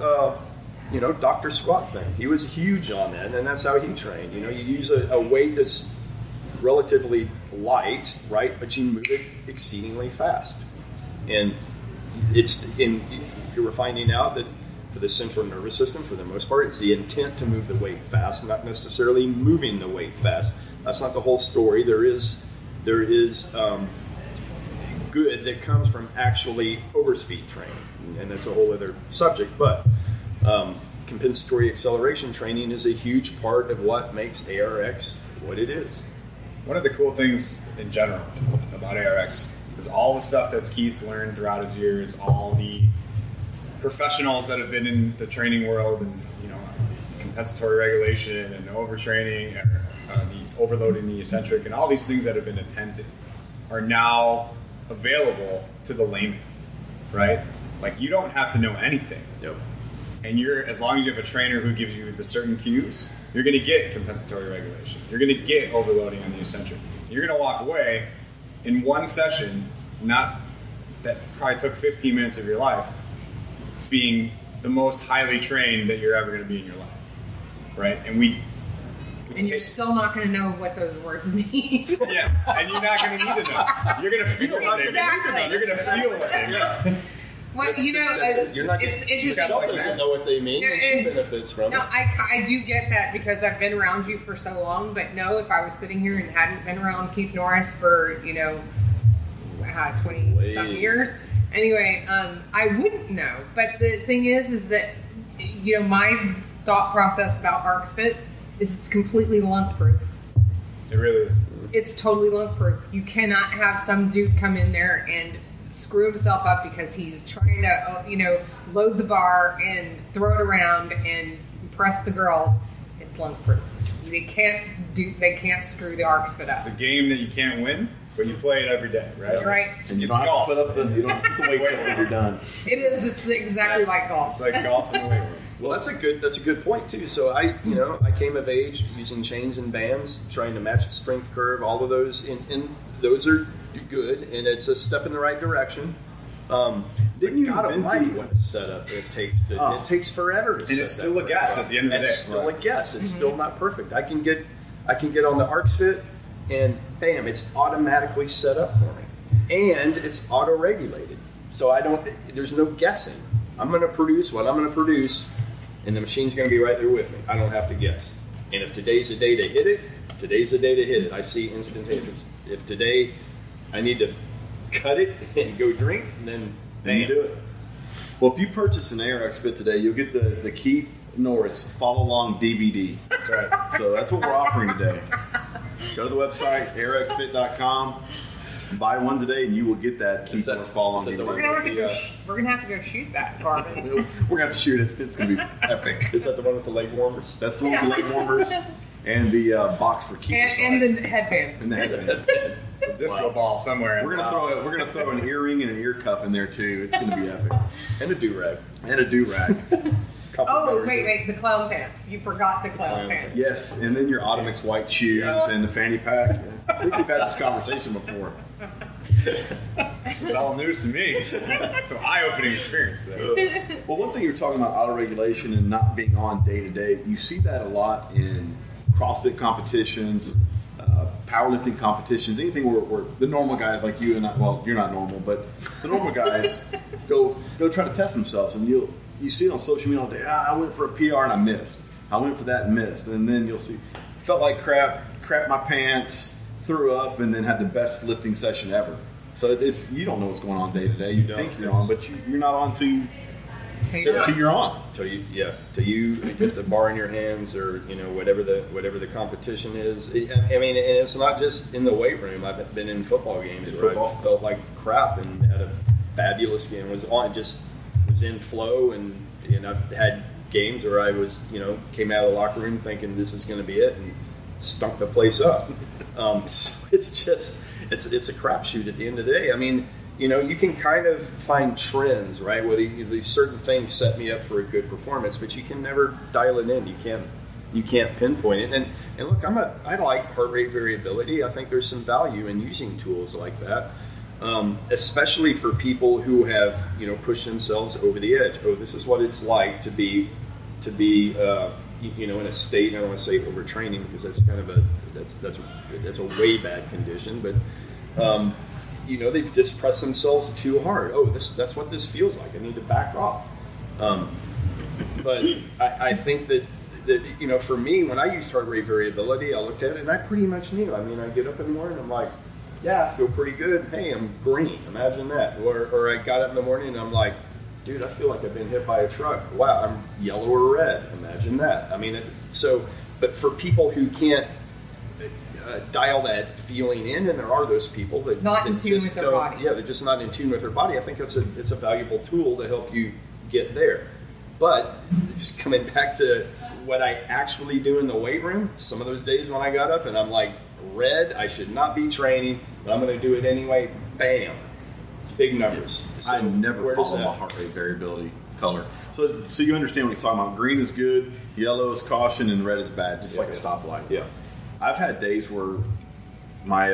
S2: Dr. Squat thing. He was huge on that, and that's how he trained. You use a weight that's relatively light, right? But you move it exceedingly fast. And you were finding out that for the central nervous system, for the most part, it's the intent to move the weight fast, not necessarily moving the weight fast. That's not the whole story. There is good that comes from actually overspeed training, and that's a whole other subject. But compensatory acceleration training is a huge part of what makes ARX what it is.
S5: One of the cool things in general about ARX is all the stuff that's Keith's learned throughout his years, all the professionals that have been in the training world, and compensatory regulation and overtraining, or the overloading the eccentric, and all these things that have been attempted are now available to the layman, right? Like, you don't have to know anything.
S2: Yep.
S5: And as long as you have a trainer who gives you the certain cues, you're going to get compensatory regulation. You're going to get overloading on the eccentric. You're going to walk away in one session, that probably took 15 minutes of your life, being the most highly trained that you're ever going to be in your life, right? And
S4: you're still not going to know what those words mean.
S5: Yeah, and you're not going to need to know. You're going to feel what they mean. You're going to feel what they mean.
S4: It's interesting.
S2: Michelle doesn't know what they mean, and she benefits from it.
S4: No, I do get that because I've been around you for so long. But no, if I was sitting here and hadn't been around Keith Norris for 20-some years, anyway, I wouldn't know. But the thing is that my thought process about ArcsFit is it's completely lunk proof.
S5: It really is.
S4: It's totally lunk proof. You cannot have some dude come in there and screw himself up because he's trying to, load the bar and throw it around and impress the girls. It's lunk proof. They can't screw the ArcsFit up.
S5: It's the game that you can't win, but you play it every day, right?
S4: Right.
S6: And you don't have to put the weights up when you're done.
S4: It is. It's exactly like golf.
S5: It's like golf in the weight room.
S2: Well, that's a good point too. So I came of age using chains and bands, trying to match the strength curve. All of those, and those are good, and it's a step in the right direction.
S6: Didn't you
S2: God
S6: invent
S2: Almighty, what a setup it takes! It takes forever to set
S5: it's still a guess at the end of the day.
S2: It's still a guess. It's still not perfect. I can get on the ArcsFit, and bam, it's automatically set up for me, and it's auto-regulated. So there's no guessing. I'm going to produce what I'm going to produce, and the machine's going to be right there with me. I don't have to guess. And if today's the day to hit it, today's the day to hit it. I see instantaneous. If today I need to cut it and go drink, then
S6: you do it. Well, if you purchase an ARX Fit today, you'll get the Keith Norris Follow Along DVD.
S2: That's right.
S6: So that's what we're offering today. Go to the website, arxfit.com. Buy one today, and you will get that Keith Norris Follow Along DVD.
S4: We're gonna have to go shoot that, Marvin.
S6: We're gonna have to shoot it. It's gonna be epic.
S2: Is that the one with the leg warmers?
S6: That's the one with the leg warmers and the box for keeper size.
S4: And the headband.
S6: And the headband.
S5: The disco ball somewhere.
S6: We're gonna throw an earring and an ear cuff in there too. It's gonna be epic.
S2: And a do-rag.
S6: And a do-rag.
S4: Oh, wait, the clown pants. You forgot the clown pants.
S6: Yes, and then your Automix white shoes and the fanny pack. I think we've had this conversation before.
S5: It's all news to me. It's an eye-opening experience.
S6: Well, one thing you're talking about auto-regulation and not being on day-to-day, you see that a lot in CrossFit competitions, powerlifting competitions, anything where the normal guys like you and I, well, you're not normal, but the normal guys go try to test themselves, and you see it on social media all day. I went for a PR and I missed. I went for that and missed. And then you'll see, felt like crap my pants, threw up, and then had the best lifting session ever. So it's you don't know what's going on day to day. You think you're on, but you're not on till you're on.
S2: Till you get the bar in your hands, or whatever the competition is. I mean, and it's not just in the weight room. I've been in football games where I felt like crap and had a fabulous game. Was in flow, and I've had games where I was came out of the locker room thinking this is going to be it, and stunk the place up. So it's a crapshoot at the end of the day. I mean, you can kind of find trends, right? Where these certain things set me up for a good performance, but you can never dial it in. You can't pinpoint it. And look, I like heart rate variability. I think there's some value in using tools like that, especially for people who have pushed themselves over the edge. Oh, this is what it's like to be in a state. I don't want to say overtraining, because that's kind of that's a way bad condition, but they've just pressed themselves too hard. Oh, that's what this feels like. I need to back off. But I think that for me, when I used heart rate variability, I looked at it and I pretty much knew. I mean, I get up in the morning, I'm like, yeah, I feel pretty good. Hey, I'm green. Imagine that. Or I got up in the morning and I'm like, dude, I feel like I've been hit by a truck. Wow, I'm yellow or red. Imagine that. I mean, but for people who can't dial that feeling in, and there are those people that
S4: not in tune with their body.
S2: Yeah, they're just not in tune with their body. I think it's a valuable tool to help you get there. But it's coming back to what I actually do in the weight room. Some of those days when I got up and I'm like, red, I should not be training, but I'm going to do it anyway. Bam. Big numbers. So
S6: I never follow my heart rate variability color. So you understand what he's talking about. Green is good, yellow is caution, and red is bad, just like a stoplight.
S2: Yeah.
S6: I've had days where my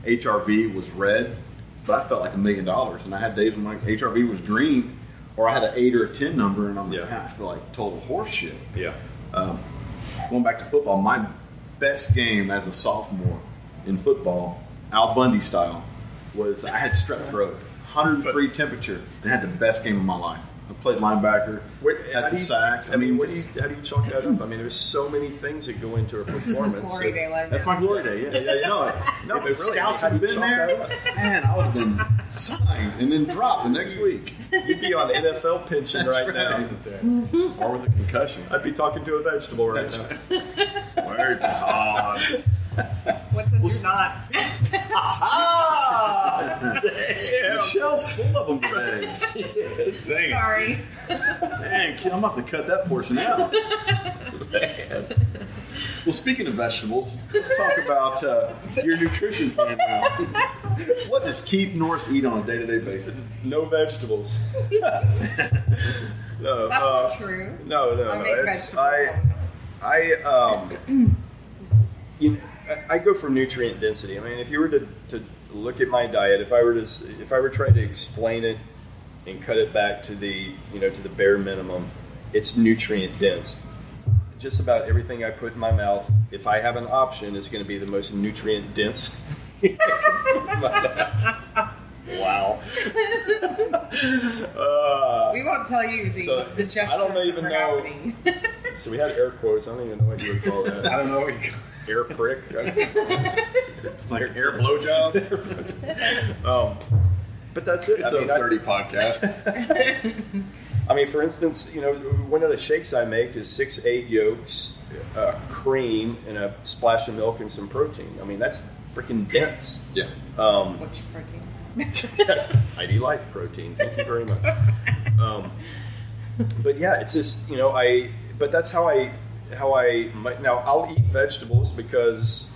S6: HRV was red, but I felt like $1 million. And I had days when my HRV was green, or I had an 8 or a 10 number, and I'm like, I feel like total horse shit.
S2: Yeah.
S6: Going back to football, my best game as a sophomore in football, Al Bundy style, was I had strep throat, 103 temperature, and had the best game of my life. I played linebacker, had some sacks.
S2: How do you chalk that up? I mean, there's so many things that go into a performance.
S4: This is his glory day.
S6: That's my glory day. No, if the scouts had been there, man, I would have been signed and then dropped the next week.
S2: You'd be on NFL pension right now.
S6: That's right. Or with a concussion.
S2: I'd be talking to a vegetable right now.
S6: Where it's hard.
S4: What's in your knot?
S2: Damn.
S6: Michelle's full of them today.
S4: Sorry.
S6: Man, kid, I'm going to have to cut that portion out.
S2: Man.
S6: Well, speaking of vegetables, let's talk about your nutrition plan now. What does Keith Norris eat on a day-to-day basis?
S2: No vegetables. No,
S4: that's not true.
S2: No.
S4: I make vegetables all the time.
S2: I go for nutrient density. I mean, if you were to look at my diet, if I were to try to explain it and cut it back to the to the bare minimum, it's nutrient dense. Just about everything I put in my mouth, if I have an option, is going to be the most nutrient dense. Wow.
S4: We won't tell you the gestures
S2: I don't even
S4: that are
S2: know.
S4: happening.
S2: So we had air quotes. I don't even know what you would call that.
S5: I don't know what you call
S2: air prick.
S6: It's like air blowjob.
S2: But that's it.
S6: It's a dirty podcast.
S2: I mean, for instance, one of the shakes I make is 6 egg yolks, cream, and a splash of milk and some protein. I mean, that's freaking dense.
S6: Yeah.
S4: Which protein?
S2: ID Life protein. Thank you very much. But yeah, it's just But that's how I now I'll eat vegetables because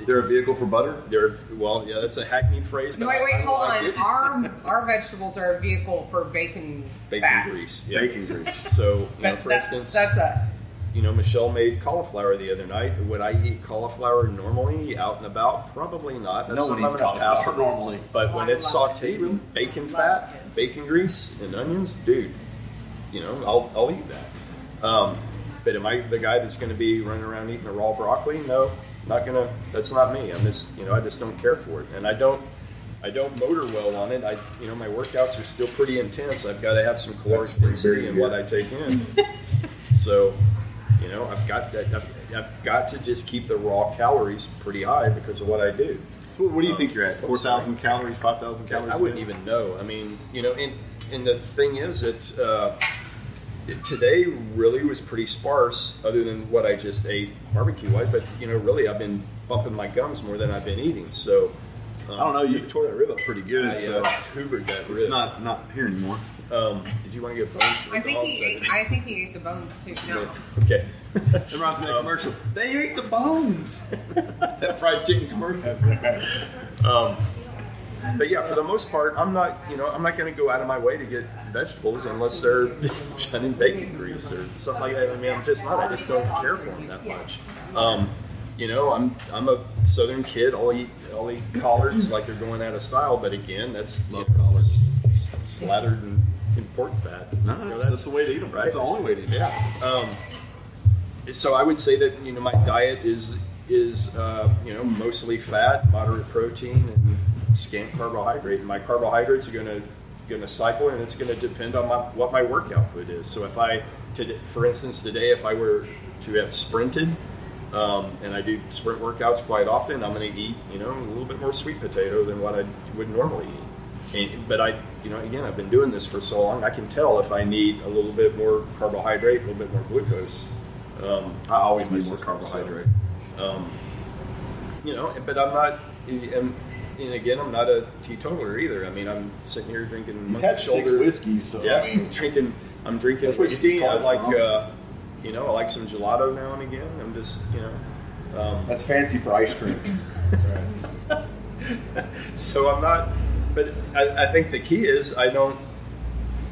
S6: they're a vehicle for butter.
S2: That's a hackneyed phrase.
S4: No, wait, hold on. Our vegetables are a vehicle for bacon fat.
S2: grease.
S6: Yeah. Bacon grease.
S2: So
S4: But
S2: for
S4: that's,
S2: instance,
S4: that's us.
S2: Michelle made cauliflower the other night. Would I eat cauliflower normally out and about? Probably not.
S6: No one eats cauliflower normally.
S2: But when it's
S4: love
S2: sauteed with bacon fat, bacon grease, and onions, dude, I'll eat that. But am I the guy that's going to be running around eating the raw broccoli? No, not gonna. That's not me. I'm just, I just don't care for it, and I don't motor well on it. My workouts are still pretty intense. I've got to have some caloric density in what I take in. So. I've got to just keep the raw calories pretty high because of what I do.
S6: What do you think you're at? 4,000 calories, 5,000 calories?
S2: I wouldn't even know. I mean, and the thing is that today really was pretty sparse, other than what I just ate barbecue-wise. But really, I've been bumping my gums more than I've been eating. So
S6: I don't know. You tore that rib up pretty good.
S2: I hoovered that rib.
S6: It's not here anymore.
S2: Did you want to get bones?
S4: I think he ate the bones too. No.
S2: Okay.
S6: It reminds me of that commercial. They ate the bones. That fried chicken commercial.
S5: That's right.
S2: But yeah, for the most part, I'm not going to go out of my way to get vegetables unless they're done in bacon grease or something like that. I mean, I'm just not. I just don't care for them that much. I'm a Southern kid. I'll eat collards like they're going out of style. But again, that's
S6: love collards
S2: slathered in pork fat.
S6: No, that's the way to eat them. Right? That's the only way to eat them.
S2: Yeah. So I would say that my diet is mostly fat, moderate protein, and scant carbohydrate. And my carbohydrates are going to cycle, and it's going to depend on what my work output is. So for instance, today, if I were to have sprinted, and I do sprint workouts quite often, I'm going to eat a little bit more sweet potato than what I would normally eat. But again, I've been doing this for so long, I can tell if I need a little bit more carbohydrate, a little bit more glucose.
S6: I always need more carbohydrate.
S2: So, but I'm not, and again, I'm not a teetotaler either. I mean, I'm sitting here drinking.
S6: He's had 6 whiskeys, so
S2: yeah,
S6: I mean,
S2: I'm drinking whiskey. I like, I like some gelato now and again. I'm just,
S6: that's fancy for ice cream.
S2: That's right. So I'm not. But I think the key is I don't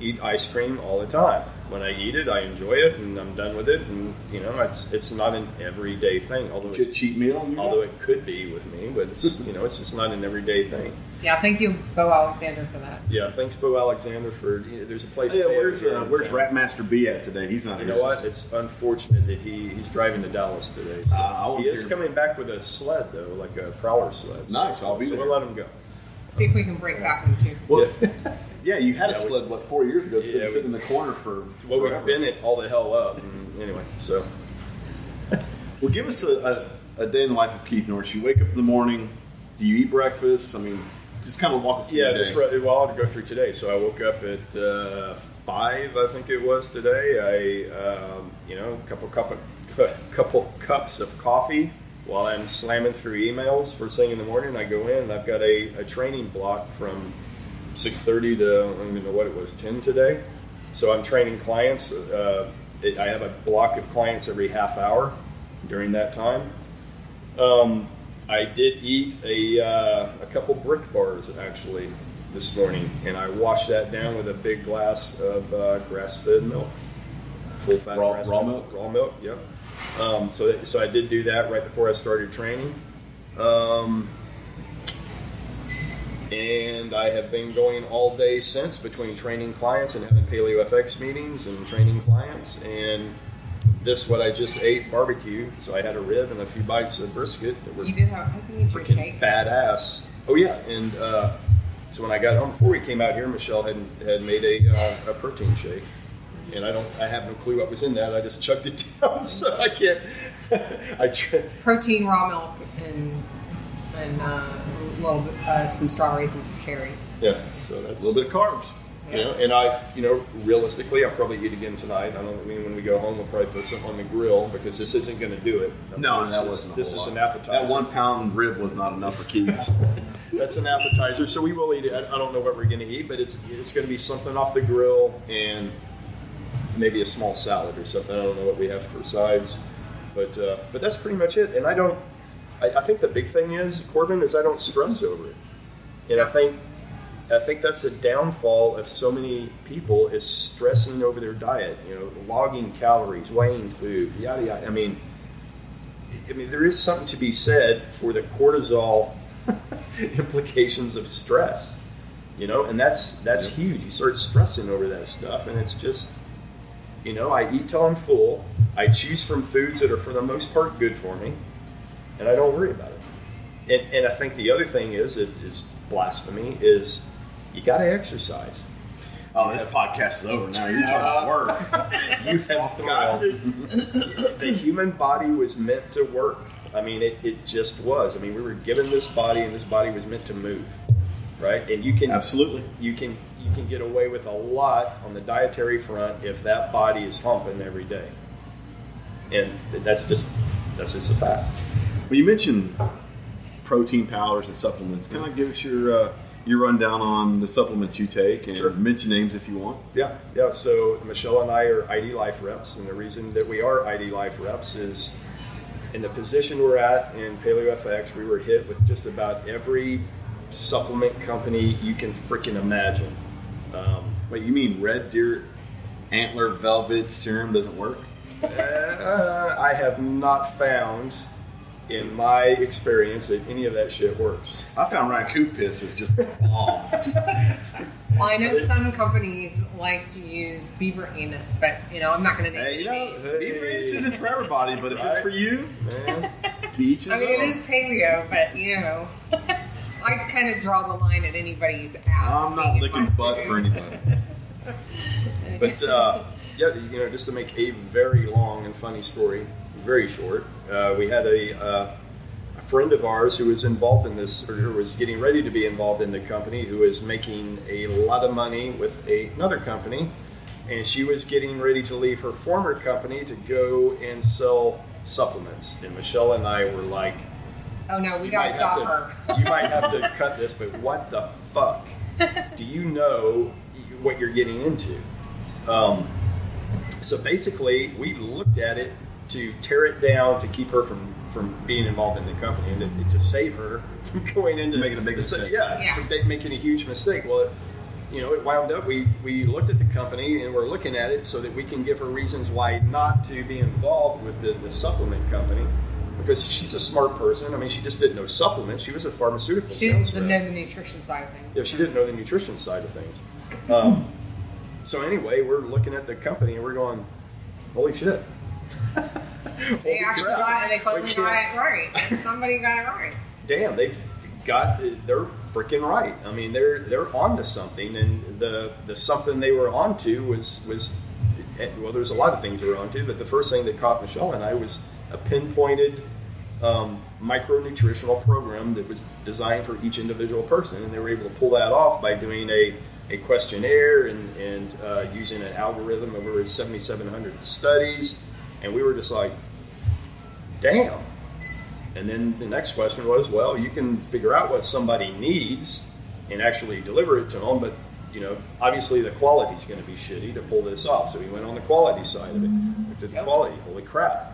S2: eat ice cream all the time. When I eat it, I enjoy it, and I'm done with it. And it's not an everyday thing. Although
S6: a cheat meal,
S2: it could be with me, but it's it's just not an everyday thing.
S4: Yeah, thank you, Bo Alexander, for that.
S2: Yeah, thanks, Bo Alexander, for there's a place.
S6: Yeah, where's Rapmaster B at today? He's not.
S2: You know what? It's unfortunate that he's driving to Dallas today. So he is coming back with a sled though, like a prowler sled.
S6: Nice, I'll be there.
S2: We'll let him go.
S4: See if we can break that one too.
S6: Well, yeah, you had a sled 4 years ago. It's been sitting in the corner for.
S2: Well, we've been it all the hell up. And anyway, so.
S6: Well, give us a day in the life of Keith Norris. You wake up in the morning. Do you eat breakfast? I mean, just kind of walk us through.
S2: Yeah, I'll go through today. So I woke up at 5, I think it was today. I a couple cups of coffee. While I'm slamming through emails first thing in the morning, I go in and I've got a training block from 6:30 to, I don't even know what it was, 10 today. So I'm training clients. I have a block of clients every half hour during that time. I did eat a couple brick bars actually this morning, and I washed that down with a big glass of grass-fed milk, full fat
S6: raw milk.
S2: Raw milk, yep. So I did do that right before I started training, and I have been going all day since between training clients and having Paleo FX meetings and training clients. And what I just ate, barbecue. So I had a rib and a few bites of brisket that were freaking badass. Oh yeah, and so when I got home, before we came out here, Michelle had made a protein shake. And I have no clue what was in that. I just chugged it down, so I can't.
S4: Protein, raw milk, and little bit, some strawberries and some cherries.
S2: Yeah, so that's
S6: A little bit of carbs.
S2: You know, and realistically, I'll probably eat again tonight. When we go home, we'll probably throw something on the grill because this isn't going to do it.
S6: No,
S2: this
S6: wasn't.
S2: This is an appetizer.
S6: That 1 pound rib was not enough for Keith's.
S2: That's an appetizer, so we will eat it. I don't know what we're going to eat, but it's going to be something off the grill and maybe a small salad or something. I don't know what we have for sides, but that's pretty much it. And I think the big thing is, Corbin, is I don't stress over it, and I think that's the downfall of so many people is stressing over their diet. Logging calories, weighing food, yada yada. I mean, there is something to be said for the cortisol implications of stress. And that's huge. You start stressing over that stuff, and it's just, I eat till I'm full. I choose from foods that are for the most part good for me, and I don't worry about it. And I think the other thing is blasphemy is you got to exercise.
S6: Oh, this podcast is over now. You're talking about work.
S2: You have got to. The human body was meant to work. I mean, it just was. I mean, we were given this body, and this body was meant to move, right? And you can
S6: absolutely
S2: you can get away with a lot on the dietary front if that body is humping every day, and that's just a fact.
S6: Well, you mentioned protein powders and supplements. Kind of give us your rundown on the supplements you take, and
S2: Sure.
S6: mention names if you want.
S2: Yeah. So Michelle and I are ID Life reps, and the reason that we are ID Life reps is in the position we're at in PaleoFX, we were hit with just about every supplement company you can freaking imagine.
S6: Wait, you mean Red Deer Antler Velvet Serum doesn't work?
S2: I have not found, in my experience, that any of that shit works.
S6: I found raccoon piss is just bomb.
S4: Well, I know some companies like to use beaver anus, but I'm not going to name
S6: Hey,
S4: any names.
S6: beaver anus isn't for everybody, but if it's for you,
S2: Man.
S6: to each his
S4: I mean, it
S6: own.
S4: is paleo, but I kind of draw the line at anybody's ass.
S6: I'm not
S4: being in
S6: licking
S4: my
S6: butt
S4: food.
S6: for anybody.
S2: But just to make a very long and funny story very short, we had a friend of ours who was involved in this, or who was getting ready to be involved in the company, who was making a lot of money with another company, and she was getting ready to leave her former company to go and sell supplements. And Michelle and I were like,
S4: Oh no, we
S2: You
S4: got to
S2: might
S4: stop
S2: have
S4: her.
S2: You might have to cut this, but what the fuck? Do you know what you're getting into? So basically, we looked at it to tear it down to keep her from being involved in the company and to save her from going into
S6: Making a big mistake.
S4: Yeah.
S2: From making a huge mistake. Well, it wound up, we looked at the company and we're looking at it so that we can give her reasons why not to be involved with the supplement company. Because she's a smart person. I mean, she just didn't know supplements. She was a pharmaceutical
S4: She didn't
S2: salesman.
S4: know the nutrition side of things.
S2: Yeah, she didn't know the nutrition side of things. So anyway, we're looking at the company and we're going, holy shit.
S4: They actually got it. They finally
S2: We
S4: got
S2: can't-
S4: it right. Somebody got it right.
S2: Damn, they're freaking right. I mean, they're onto something, and the something they were onto was well, there's a lot of things they were onto, but the first thing that caught Michelle and I was a pinpointed micronutritional program that was designed for each individual person, and they were able to pull that off by doing a questionnaire and using an algorithm of over 7,700 studies, and we were just like, damn. And then the next question was, well, you can figure out what somebody needs and actually deliver it to them, but obviously the quality is going to be shitty to pull this off. So we went on the quality side of it. Looked at the quality. Holy crap.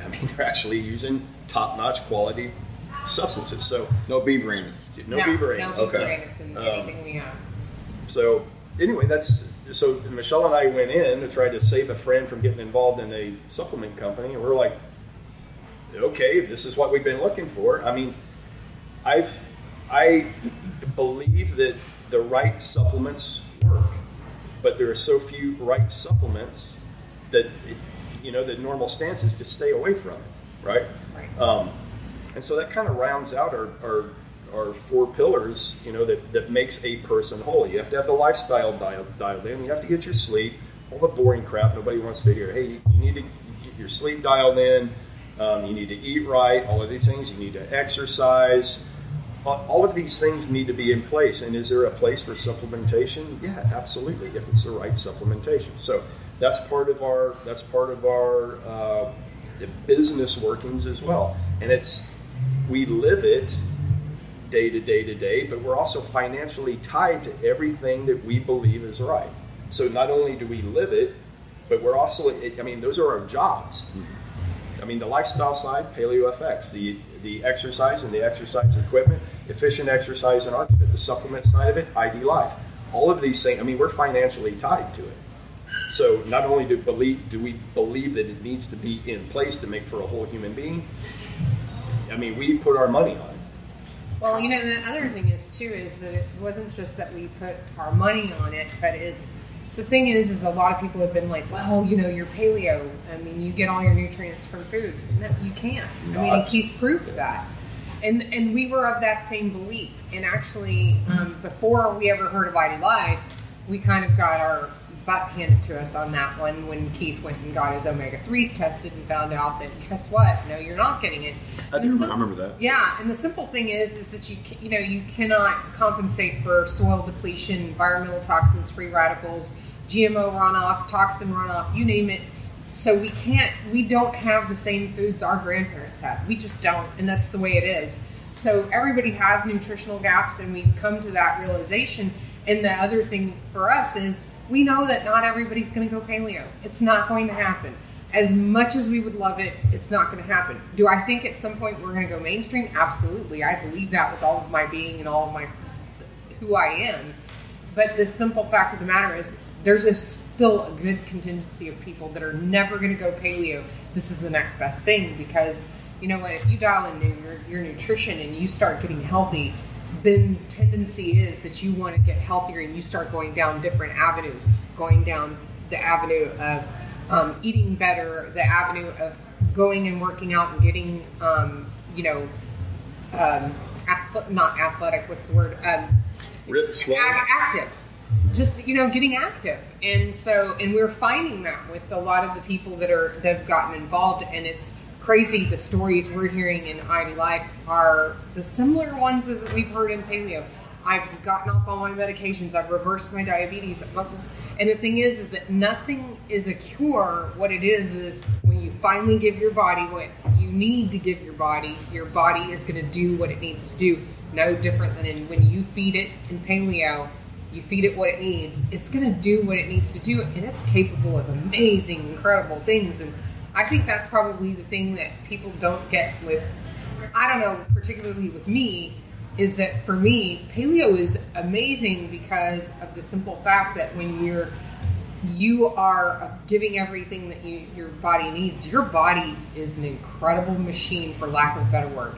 S2: I mean, they're actually using top-notch quality substances. So
S6: No beaver anus.
S2: no beaver
S4: No
S2: anus.
S4: beaver
S2: Okay.
S4: anus in anything we have.
S2: So anyway, so Michelle and I went in to try to save a friend from getting involved in a supplement company, and we're like, okay, this is what we've been looking for. I mean, I believe that the right supplements work, but there are so few right supplements that the normal stance is to stay away from it, right?
S4: Right.
S2: And so that kind of rounds out our four pillars, that makes a person whole. You have to have the lifestyle dialed in. You have to get your sleep. All the boring crap nobody wants to hear. Hey, you need to get your sleep dialed in. You need to eat right. All of these things. You need to exercise. all of these things need to be in place. And is there a place for supplementation? Yeah, absolutely, if it's the right supplementation. So that's part of our business workings as well. And we live it day to day to day, but we're also financially tied to everything that we believe is right. So not only do we live it, but we're also, those are our jobs. The lifestyle side, Paleo FX, the exercise and the exercise equipment, efficient exercise and ArcFit, the supplement side of it, ID Life. All of these things, we're financially tied to it. So not only do we believe that it needs to be in place to make for a whole human being, we put our money on it.
S4: Well, the other thing is that it wasn't just that we put our money on it, but the thing is a lot of people have been like, well, you're paleo. You get all your nutrients from food. No, you can't. And Keith proved that. And we were of that same belief. And actually, before we ever heard of ID Life, we kind of got our butt handed to us on that one when Keith went and got his omega-3s tested and found out that, guess what? No, you're not getting it.
S6: I remember that.
S4: Yeah, and the simple thing is that you cannot compensate for soil depletion, environmental toxins, free radicals, GMO runoff, toxin runoff, you name it. So we don't have the same foods our grandparents had. We just don't, and that's the way it is. So everybody has nutritional gaps, and we've come to that realization. And the other thing for us is we know that not everybody's going to go paleo. It's not going to happen. As much as we would love it, it's not going to happen. Do I think at some point we're going to go mainstream? Absolutely. I believe that with all of my being and all of who I am. But the simple fact of the matter is there's still a good contingency of people that are never going to go paleo. This is the next best thing, because you know what? If you dial in your nutrition and you start getting healthy, then tendency is that you want to get healthier and you start going down different avenues, going down the avenue of eating better, the avenue of going and working out and getting, not athletic, what's the word?
S2: Ripped, swole.
S4: Active. Just, getting active. And we're finding that with a lot of the people that have gotten involved, and it's crazy. The stories we're hearing in ID Life are the similar ones as we've heard in paleo. I've gotten off all my medications. I've reversed my diabetes. And the thing is that nothing is a cure. What it is when you finally give your body what you need to give your body is going to do what it needs to do. No different than when you feed it in paleo, you feed it what it needs. It's going to do what it needs to do, and it's capable of amazing, incredible things. And I think that's probably the thing that people don't get with, I don't know, particularly with me, is that for me, paleo is amazing because of the simple fact that when you are giving everything that your body needs, your body is an incredible machine, for lack of a better word.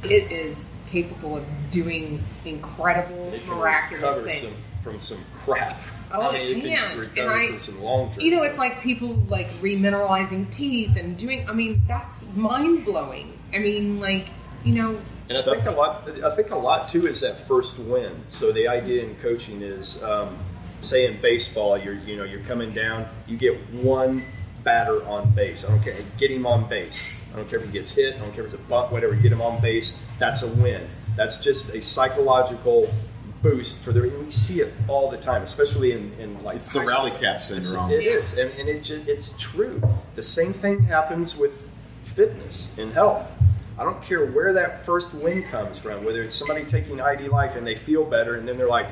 S4: It is capable of doing incredible, miraculous things.
S2: From some crap.
S4: Oh, it can recover
S2: from some long-term.
S4: It's like people like remineralizing teeth and doing. That's mind blowing.
S2: And I think a lot too is that first win. So the idea in coaching is, say in baseball, you're coming down, you get one batter on base. I don't care, get him on base. I don't care if he gets hit. I don't care if it's a bunt, whatever. Get him on base. That's a win. That's just a psychological boost for we see it all the time, especially in like
S6: it's the rally cap syndrome.
S2: It is, and it's true. The same thing happens with fitness and health. I don't care where that first win comes from, whether it's somebody taking ID Life and they feel better, and then they're like,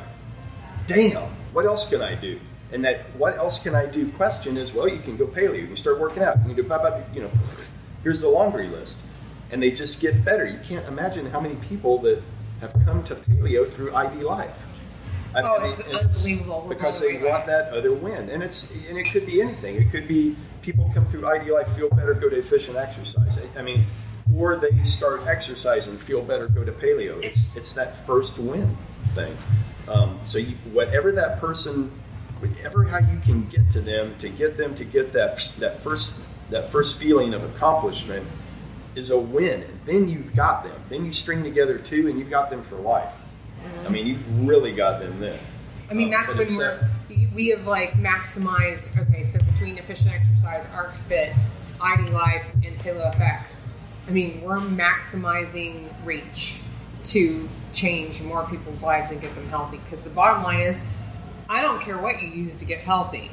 S2: "Damn, what else can I do?" And that "what else can I do" question is, well, you can go paleo, you can start working out, you can do here's the laundry list, and they just get better. You can't imagine how many people that have come to paleo through ID Life.
S4: It's unbelievable.
S2: Because they want that other win, and it could be anything. It could be people come through ID Life, feel better, go to efficient exercise. Or they start exercising, feel better, go to paleo. It's that first win thing. Whatever that person, whatever how you can get to them to get that first feeling of accomplishment is a win, and then you've got them. Then you string together two, and you've got them for life.
S4: Mm-hmm.
S2: You've really got them then.
S4: That's when we have like maximized. Okay, so between efficient exercise, ArcFit, ID Life, and Paleo FX, we're maximizing reach. to change more people's lives and get them healthy. Because the bottom line is, I don't care what you use to get healthy.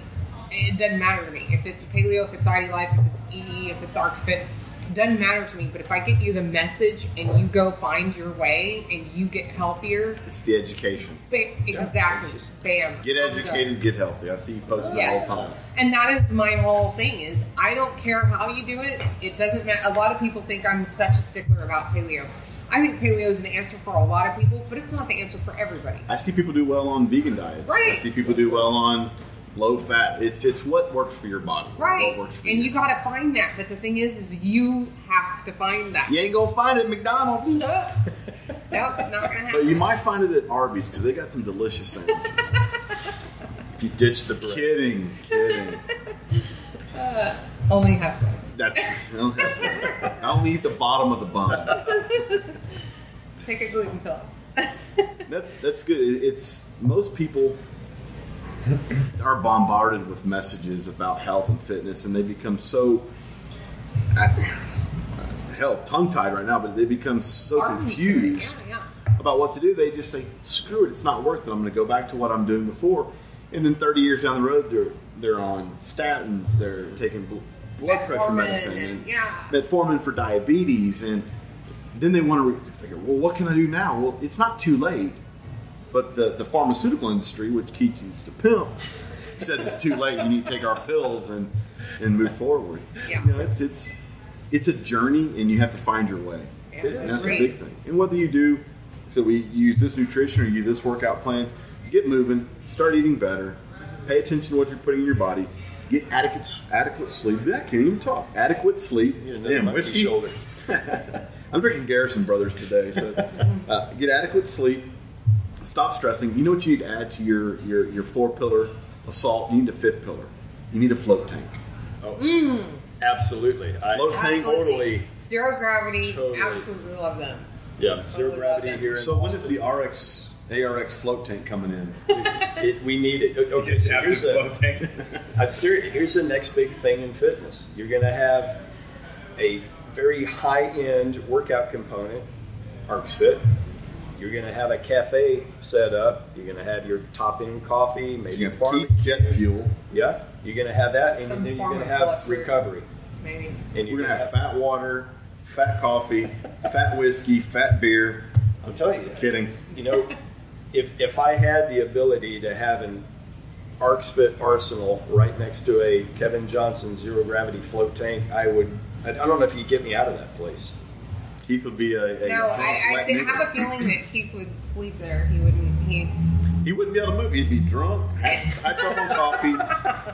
S4: It doesn't matter to me. If it's paleo, if it's ID Life, if it's EE, if it's ArxFit, it doesn't matter to me. But if I get you the message and you go find your way and you get healthier.
S6: It's the education.
S4: Exactly. Bam.
S6: Get educated, get healthy. I see you posting all the time.
S4: And that is my whole thing is I don't care how you do it. It doesn't matter. A lot of people think I'm such a stickler about paleo. I think paleo is an answer for a lot of people, but it's not the answer for everybody.
S6: I see people do well on vegan diets.
S4: Right.
S6: I see people do well on low fat. It's what works for your body.
S4: Right.
S6: What works for
S4: and
S6: you.
S4: you got to find that. But the thing is you have to find that.
S6: You ain't going to find it at McDonald's.
S4: Nope, not going to happen.
S6: But you might find it at Arby's because they got some delicious sandwiches.
S2: If you ditch the bread.
S6: Kidding.
S4: Only halfway.
S6: That's I only eat the bottom of the bun.
S4: Take a gluten pill.
S6: That's good. It's most people are bombarded with messages about health and fitness, and they become so tongue-tied right now. But they become so confused about what to do. They just say, "Screw it! It's not worth it. I'm going to go back to what I'm doing before." And then 30 years down the road, they're on statins. They're taking blood pressure medicine and metformin for diabetes, and then they want to figure, well, what can I do now? Well, it's not too late, but the pharmaceutical industry, which Keith used to pimp, says it's too late. You need to take our pills and move forward.
S4: Yeah.
S6: You know, it's a journey, and you have to find your way.
S4: Yeah,
S6: And that's the big thing. And whether you do, so we use this nutrition or you use this workout plan, get moving, start eating better, pay attention to what you're putting in your body. Get adequate sleep. I can't even talk. Adequate sleep. Damn, whiskey. Shoulder. I'm drinking Garrison Brothers today. So, get adequate sleep. Stop stressing. You know what you need to add to your 4-pillar assault? You need a 5th pillar. You need a float tank.
S2: Oh, absolutely.
S6: Float tank.
S2: Totally.
S4: Zero gravity.
S2: Totally.
S4: Absolutely love them.
S2: Yeah, zero gravity here.
S6: So when is the ARX float tank coming in?
S2: We need it. Okay, so here's here's the next big thing in fitness. You're going to have a very high-end workout component, ArxFit. You're going to have a cafe set up. You're going to have your top-end coffee, maybe
S6: you have Keith's jet fuel.
S2: Yeah, you're going to have that, and then you're going to have recovery.
S4: Maybe.
S2: And
S6: we're going to have fat water, fat coffee, fat whiskey, fat beer.
S2: I'm telling you.
S6: Kidding.
S2: You know, if I had the ability to have an ArxFit arsenal right next to a Kevin Johnson zero gravity float tank, I would. I don't know if you'd get me out of that place.
S6: Keith would be a
S4: no.
S6: drunk
S4: I have a feeling that Keith would sleep there. He wouldn't.
S6: He wouldn't be able to move. He'd be drunk, hyped up on coffee,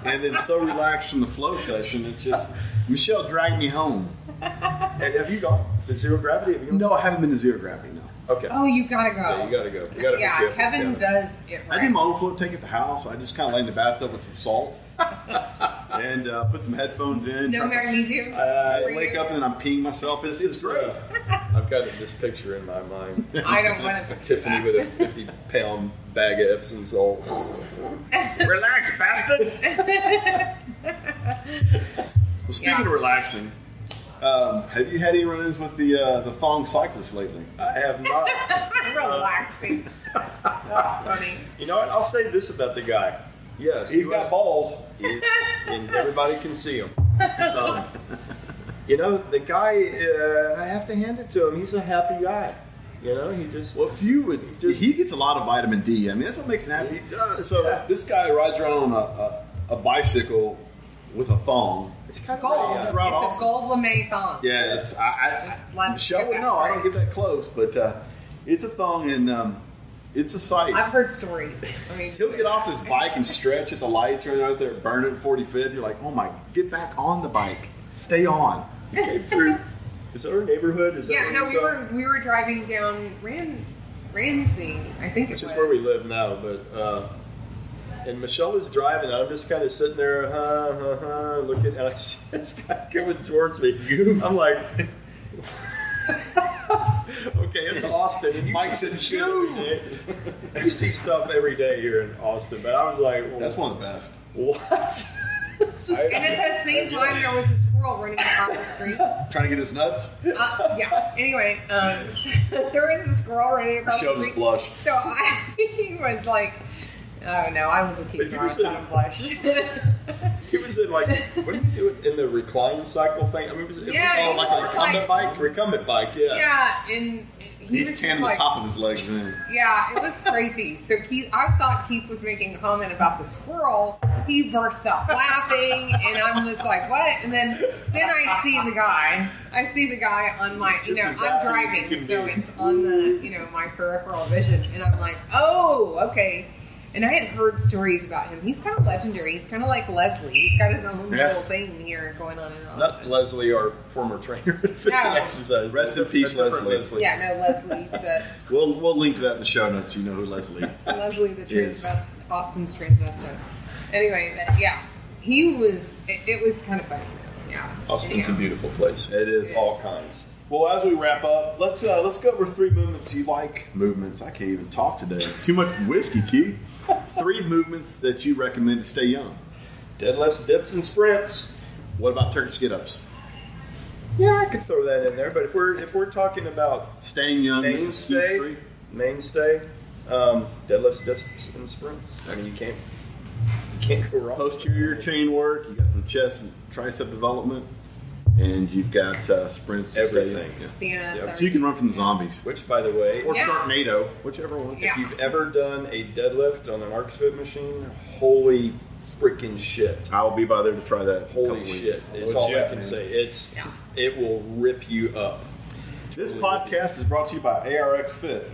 S6: and then so relaxed from the flow session. It's just Michelle dragged me home.
S2: Have you gone to zero gravity?
S6: No, I haven't been to zero gravity. No.
S2: Okay.
S4: Oh, you gotta go.
S2: Yeah, you gotta go. You gotta
S4: yeah, Kevin does it right.
S6: I do my own float tank at the house. I just kind of lay in the bathtub with some salt and put some headphones in.
S4: No magnesium.
S6: I wake up and then I'm peeing myself. It's great.
S2: I've got this picture in my mind.
S4: I don't want to.
S2: Tiffany with a 50-pound bag of Epsom salt.
S6: Relax, bastard. Well, speaking of relaxing, have you had any run-ins with the thong cyclist lately?
S2: I have not.
S4: Relaxing. That's funny.
S2: You know what? I'll say this about the guy. Yes,
S6: he's got balls,
S2: and everybody can see him. You know, the guy. I have to hand it to him. He's a happy guy. You know, he just.
S6: Well, he gets a lot of vitamin D. I mean, that's what makes him happy.
S2: He does.
S6: So this guy rides around on a bicycle with a thong.
S4: It's kind of gold. It's a gold lame thong.
S6: Yeah, it's. Michelle would know. I don't get that close, but it's a thong and it's a sight.
S4: I've heard stories. I mean,
S6: he'll get off his bike and stretch at the lights right out there, burn it 45th. You're like, oh my, get back on the bike, stay on.
S2: You came through. Is that our neighborhood? Is
S4: yeah, no, we were driving down Ramsey, I think it was.
S2: Which is where we live now, but. And Michelle is driving. I'm just kind of sitting there, looking, and I see this guy coming towards me. I'm like, okay, it's Austin. And
S6: Mike said, "Shoo!"
S2: You see stuff every day here in Austin, but I was like, well,
S6: that's one of the best.
S2: What?
S4: And at the same time, there was this squirrel running across the street.
S6: Trying to get his nuts?
S4: Yeah. Anyway, so there was a squirrel running across the street.
S6: Blushed.
S4: So I was like, oh no, I live with Keith Norris. I don't blush.
S2: He was in like, what did he do in the recline cycle thing? I mean, it was all like a recumbent bike. Yeah.
S4: Yeah, and
S6: he's tanning the top of his legs in.
S4: Yeah, it was crazy. So I thought Keith was making a comment about the squirrel. He bursts out laughing, and I'm just like, what? And then I see the guy. I see the guy on my, I'm driving, so it's on the, my peripheral vision, and I'm like, oh, okay. And I had heard stories about him. He's kind of legendary. He's kind of like Leslie. He's got his own little thing here going on in Austin.
S2: Not Leslie, our former trainer at Fishing Exercise.
S6: Rest in peace, Leslie.
S4: Yeah, no, Leslie.
S6: We'll link to that in the show notes so you know who Leslie
S4: Leslie, the Austin's transvestite. Anyway, yeah, it was kind of funny. Yeah.
S2: Austin's a beautiful place.
S6: It is.
S2: All kinds.
S6: Well, as we wrap up, let's go over 3 movements you like. Movements. I can't even talk today. Too much whiskey, Keith. 3 movements that you recommend to stay young.
S2: Deadlifts, dips, and sprints.
S6: What about turkey skid-ups?
S2: Yeah, I could throw that in there. But if we're talking about
S6: staying young,
S2: mainstay, deadlifts, dips, and sprints. I mean, you can't go wrong.
S6: Posterior chain work. You got some chest and tricep development. And you've got sprints.
S2: Everything.
S6: Yeah. So you can run from the zombies.
S2: Which, by the way...
S6: Or Sharknado. Whichever one.
S2: If you've ever done a deadlift on an ArxFit machine, holy freaking shit.
S6: I will be by there to try that.
S2: Holy shit. It's all I can say. It will rip you up.
S6: This podcast is brought to you by ARX Fit.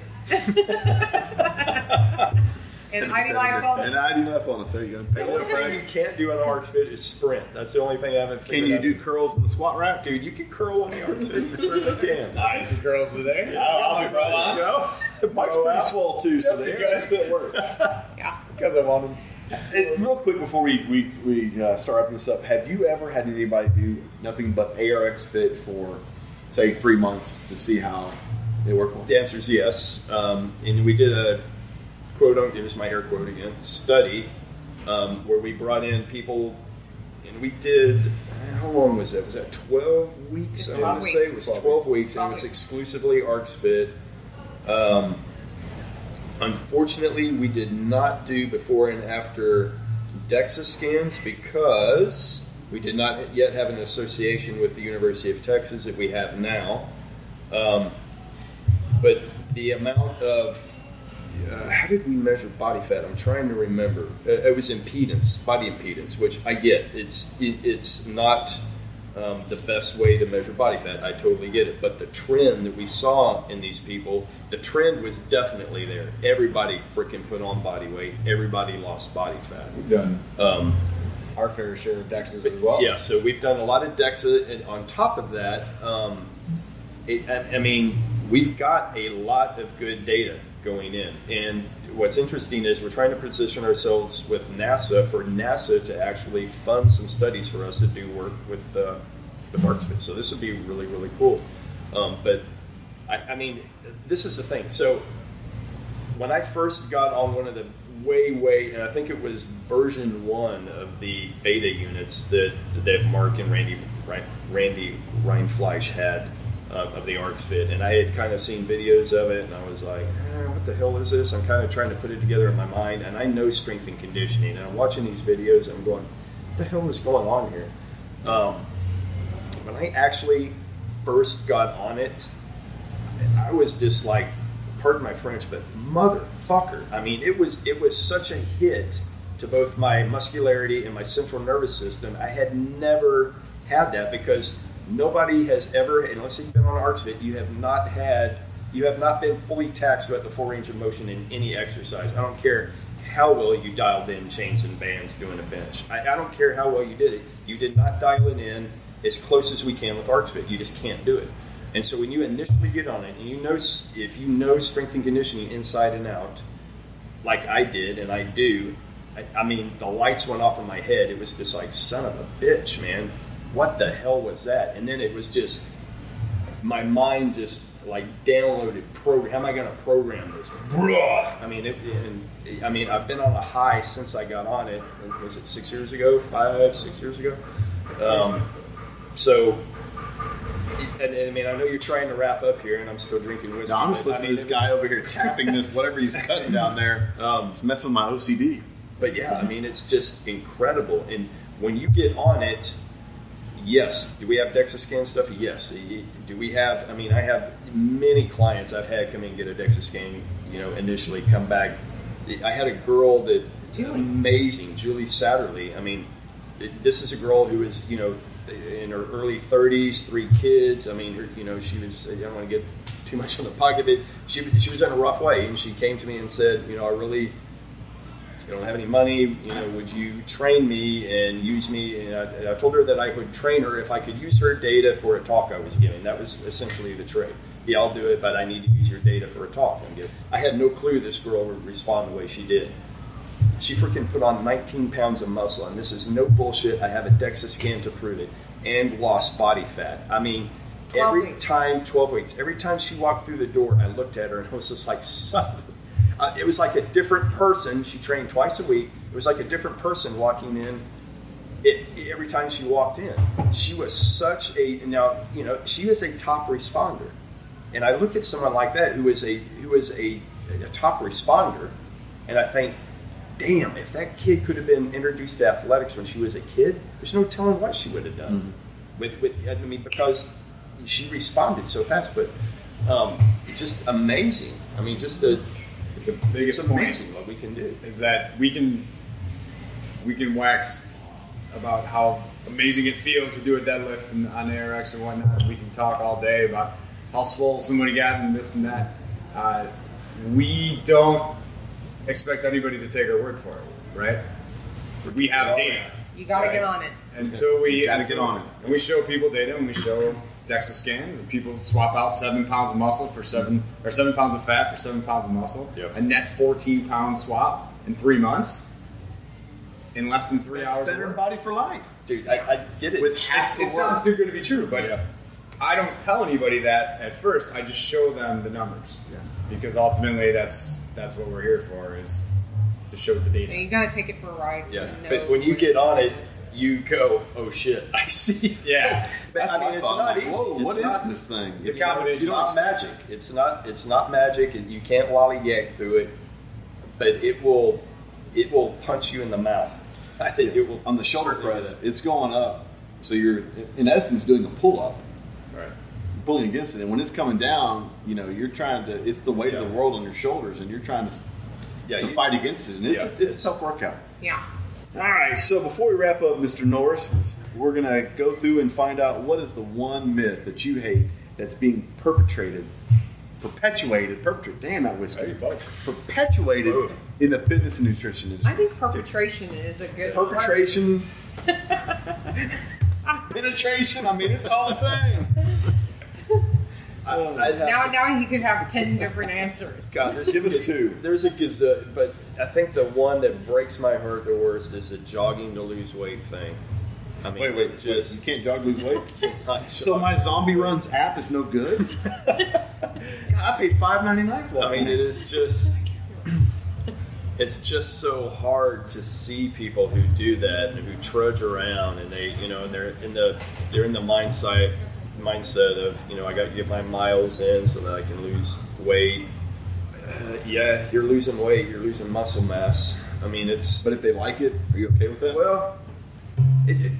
S4: And ID Life Wellness.
S6: And ID Life Wellness. There you go.
S2: The only thing you can't do on the ArxFit is sprint. That's the only thing I haven't figured out.
S6: Can you do curls in the squat rack?
S2: Dude, you can curl on the ArxFit. You certainly can.
S5: Nice. Curls today.
S2: I'll be right on.
S6: The bike's pretty swole too, so the ArxFit works.
S5: Yeah. Because I want them.
S6: Real quick before we start wrapping this up, have you ever had anybody do nothing but ARX Fit for, say, 3 months to see how it worked for them?
S2: The answer is yes. And we did a quote, here's my air quote again, study where we brought in people, and we did, how long was that? Was that 12 weeks? I want to say it was 12 weeks, and it was exclusively ArxFit. Unfortunately, we did not do before and after DEXA scans because we did not yet have an association with the University of Texas that we have now. But the amount of how did we measure body fat? I'm trying to remember. It was impedance, body impedance, which I get. It's not the best way to measure body fat. I totally get it. But the trend that we saw in these people, the trend was definitely there. Everybody freaking put on body weight. Everybody lost body fat.
S5: We've done our fair share of DEXAs as well.
S2: Yeah, so we've done a lot of DEXA. And on top of that, we've got a lot of good data going in. And what's interesting is we're trying to position ourselves with NASA for NASA to actually fund some studies for us to do work with ArxFit. So this would be really, really cool. But I mean, this is the thing. So when I first got on one of the and I think it was version 1 of the beta units that Mark and Randy Reinfleisch had of the ArxFit, and I had kind of seen videos of it, and I was like, what the hell is this? I'm kind of trying to put it together in my mind, and I know strength and conditioning, and I'm watching these videos, and I'm going, what the hell is going on here? When I actually first got on it, I was just like, pardon my French, but motherfucker. I mean, it was such a hit to both my muscularity and my central nervous system. I had never had that because nobody has ever, unless you've been on ArxFit, you have not been fully taxed throughout the full range of motion in any exercise. I don't care how well you dialed in chains and bands doing a bench. I don't care how well you did it. You did not dial it in as close as we can with ArxFit. You just can't do it. And so when you initially get on it, and if you know strength and conditioning inside and out, like I did and I do, I mean, the lights went off in my head. It was just like, son of a bitch, man. What the hell was that? And then it was just, my mind just like downloaded program. How am I going to program this? I mean, I've been on a high since I got on it. Was it 6 years ago? 5, 6 years ago? So, and I mean, I know you're trying to wrap up here, and I'm still drinking whiskey.
S6: No, I'm just listening to this guy over here tapping this, whatever he's cutting down there. It's messing with my OCD.
S2: But yeah, I mean, it's just incredible. And when you get on it, yes. Do we have DEXA scan stuff? Yes. Do we have? I mean, I have many clients I've had come in and get a DEXA scan. Initially come back. I had a girl that amazing, Julie Satterley. I mean, this is a girl who is in her early 30s, 3 kids. I mean, she was. I don't want to get too much on the pocket, but she was in a rough way, and she came to me and said, I really don't have any money. Would you train me and use me? And I told her that I would train her if I could use her data for a talk I was giving. That was essentially the trade. Yeah, I'll do it, but I need to use your data for a talk I'm giving. I had no clue this girl would respond the way she did. She freaking put on 19 pounds of muscle, and this is no bullshit. I have a DEXA scan to prove it, and lost body fat. I mean, 12 weeks. Every time she walked through the door, I looked at her, and it was just like, it was like a different person. She trained twice a week. It was like a different person walking in. Every time she walked in, she was such a she is a top responder, and I look at someone like that who is a top responder, and I think, damn, if that kid could have been introduced to athletics when she was a kid, there's no telling what she would have done. Mm-hmm. Because she responded so fast, but just amazing. I mean, just the biggest amazing what we can do
S5: is that we can wax about how amazing it feels to do a deadlift and on ARX and whatnot. We can talk all day about how swole somebody got and this and that. We don't expect anybody to take our word for it, right? We have data.
S4: You got to get on it.
S5: Until we get on it. And we show people data, and we show DEXA scans, and people swap out 7 pounds of muscle for 7 pounds of fat for 7 pounds of muscle. Yep. A net 14-pound swap in 3 months. In less than 3 hours.
S6: Better body for life.
S2: Dude, I get it.
S5: It sounds too good to be true, but I don't tell anybody that at first. I just show them the numbers. Yeah. Because ultimately that's what we're here for, is to show the data.
S4: You got to take it for a ride.
S2: Yeah. But when you get on it, you go, oh shit, I see.
S5: Yeah.
S2: But, I mean, it's not easy.
S6: Whoa, what is this thing?
S5: It's a combination.
S2: It's not magic. It's not magic, and you can't lollygag through it. But it will punch you in the mouth. I think it will.
S6: On the shoulder press, it's going up, so you're in essence doing a pull up.
S2: Right.
S6: You're pulling against it, and when it's coming down, you're trying to. It's the weight of the world on your shoulders, and you're trying to fight against it, and it's a tough workout.
S4: Yeah.
S6: All right, so before we wrap up, Mr. Norris, we're going to go through and find out what is the one myth that you hate that's being perpetuated in the fitness and nutrition industry.
S4: I think perpetration is a good word.
S6: Perpetration, penetration, I mean, it's all the same.
S4: Now he could have 10 different answers.
S2: God,
S6: give us 2.
S2: There's a gazette, but I think the one that breaks my heart the worst is the jogging to lose weight thing. I mean,
S6: wait, you can't jog to lose weight? So my Zombie Runs app is no good? God, I paid $5.99 for that.
S2: I mean, it is just... It's just so hard to see people who do that and who trudge around, and they're in the mindset of, I got to get my miles in so that I can lose weight. You're losing weight, you're losing muscle mass. I mean, it's...
S6: But if they like it, are you okay with that?
S2: Well,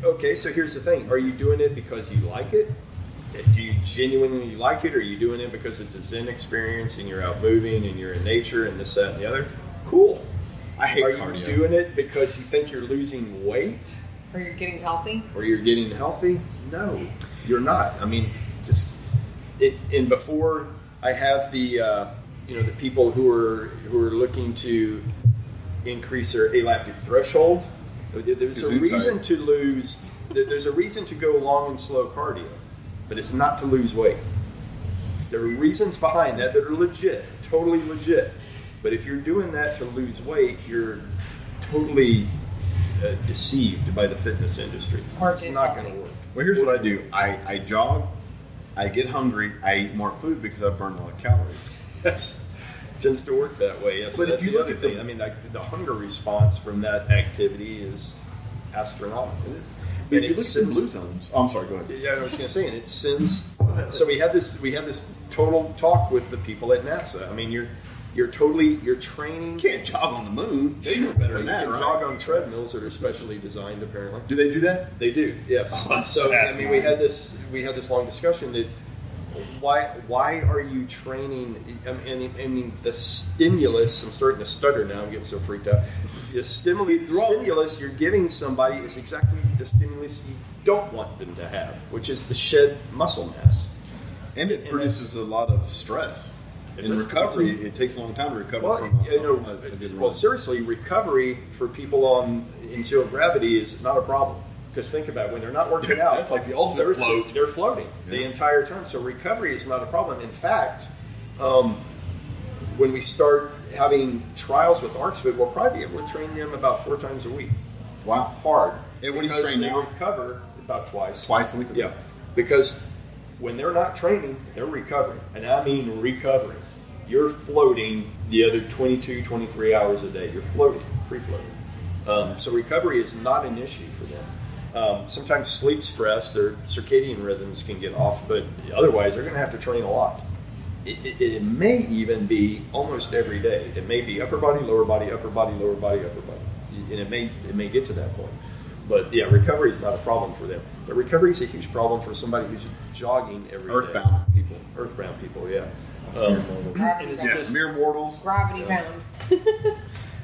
S2: okay, so here's the thing. Are you doing it because you like it? Do you genuinely like it, or are you doing it because it's a Zen experience and you're out moving and you're in nature and this, that, and the other? Cool.
S6: I hate cardio.
S2: Are you doing it because you think you're losing weight?
S4: Or you're getting healthy?
S2: No, you're not. I mean, and before I have the people who are looking to increase their alactic threshold, there's a reason to lose. There's a reason to go long and slow cardio, but it's not to lose weight. There are reasons behind that are legit, totally legit. But if you're doing that to lose weight, you're totally deceived by the fitness industry. It's not going to work.
S6: Well, here's what I do. I jog, I get hungry, I eat more food because I burn a lot of calories.
S2: It tends to work that way. Yes.
S6: But if you look at
S2: the hunger response from that activity is astronomical.
S6: But if you look at the blue zones, I'm sorry, go ahead.
S2: Yeah, I was going to say, and it sends. So we had this total talk with the people at NASA. I mean, you're training.
S6: You can't jog on the moon. They know better than that,
S2: You can
S6: right?
S2: jog on treadmills that are specially designed, apparently.
S6: Do they do that?
S2: They do, yes.
S6: Oh,
S2: So
S6: that's
S2: I mean, we had this long discussion that why are you training? I mean, the stimulus. I'm starting to stutter now. I'm getting so freaked out. The stimulus you're giving somebody is exactly the stimulus you don't want them to have, which is the shed muscle mass.
S6: And it produces a lot of stress. In recovery, it takes a long time to recover from
S2: seriously, recovery for people in zero gravity is not a problem. Because think about it, when they're not working out,
S6: that's like the ultimate float.
S2: They're floating the entire time. So recovery is not a problem. In fact, when we start having trials with ArxFit, we'll probably be able to train them about 4 times a week.
S6: Wow.
S2: Hard.
S6: And what do you
S2: Because
S6: train
S2: they
S6: now?
S2: recover about twice.
S6: Twice a week?
S2: Yeah. Because when they're not training, they're recovering. And I mean recovering. You're floating the other 22, 23 hours a day. You're floating, free floating. So recovery is not an issue for them. Sometimes sleep stress, their circadian rhythms can get off, but otherwise they're going to have to train a lot. It may even be almost every day. It may be upper body, lower body, upper body, lower body, upper body. And it may get to that point. But yeah, recovery is not a problem for them. But recovery is a huge problem for somebody who's jogging every day. Earthbound people, yeah.
S4: Gravity
S2: it's
S4: bound.
S2: just
S6: Mere mortals.
S4: Gravity bound.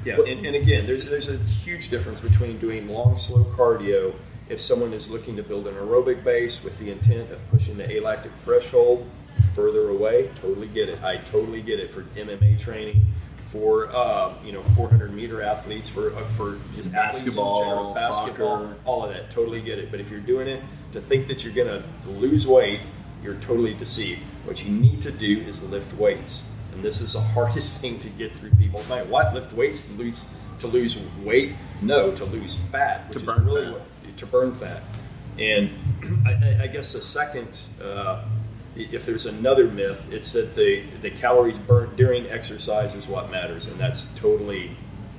S2: Yeah, and again, there's a huge difference between doing long, slow cardio if someone is looking to build an aerobic base with the intent of pushing the alactic threshold further away. Totally get it. I totally get it for MMA training, for 400-meter athletes, for just
S6: Basketball,
S2: basketball,
S6: soccer.
S2: all of that. Totally get it. But if you're doing it to think that you're going to lose weight, you're totally deceived. What you need to do is lift weights. And this is the hardest thing to get through people. Man, what? Lift weights to lose weight? No, to lose fat. Which
S6: To burn
S2: is really
S6: fat.
S2: To burn fat. And I guess the second, if there's another myth, it's that the calories burnt during exercise is what matters, and that's totally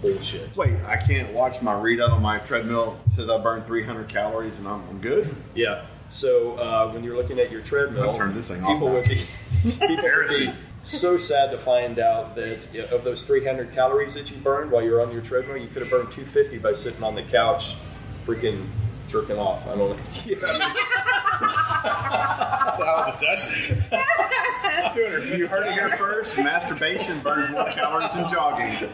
S2: bullshit.
S6: Wait, I can't watch my readout on my treadmill. It says I burned 300 calories and I'm good?
S2: Yeah. So when you're looking at your treadmill,
S6: I'll turn this thing off
S2: people
S6: now.
S2: would be so sad to find out that of those 300 calories that you burned while you're on your treadmill, you could have burned 250 by sitting on the couch, freaking jerking off. I don't know.
S5: It's a hell of a session. 200.
S6: You heard it here first. Masturbation burns more calories than jogging.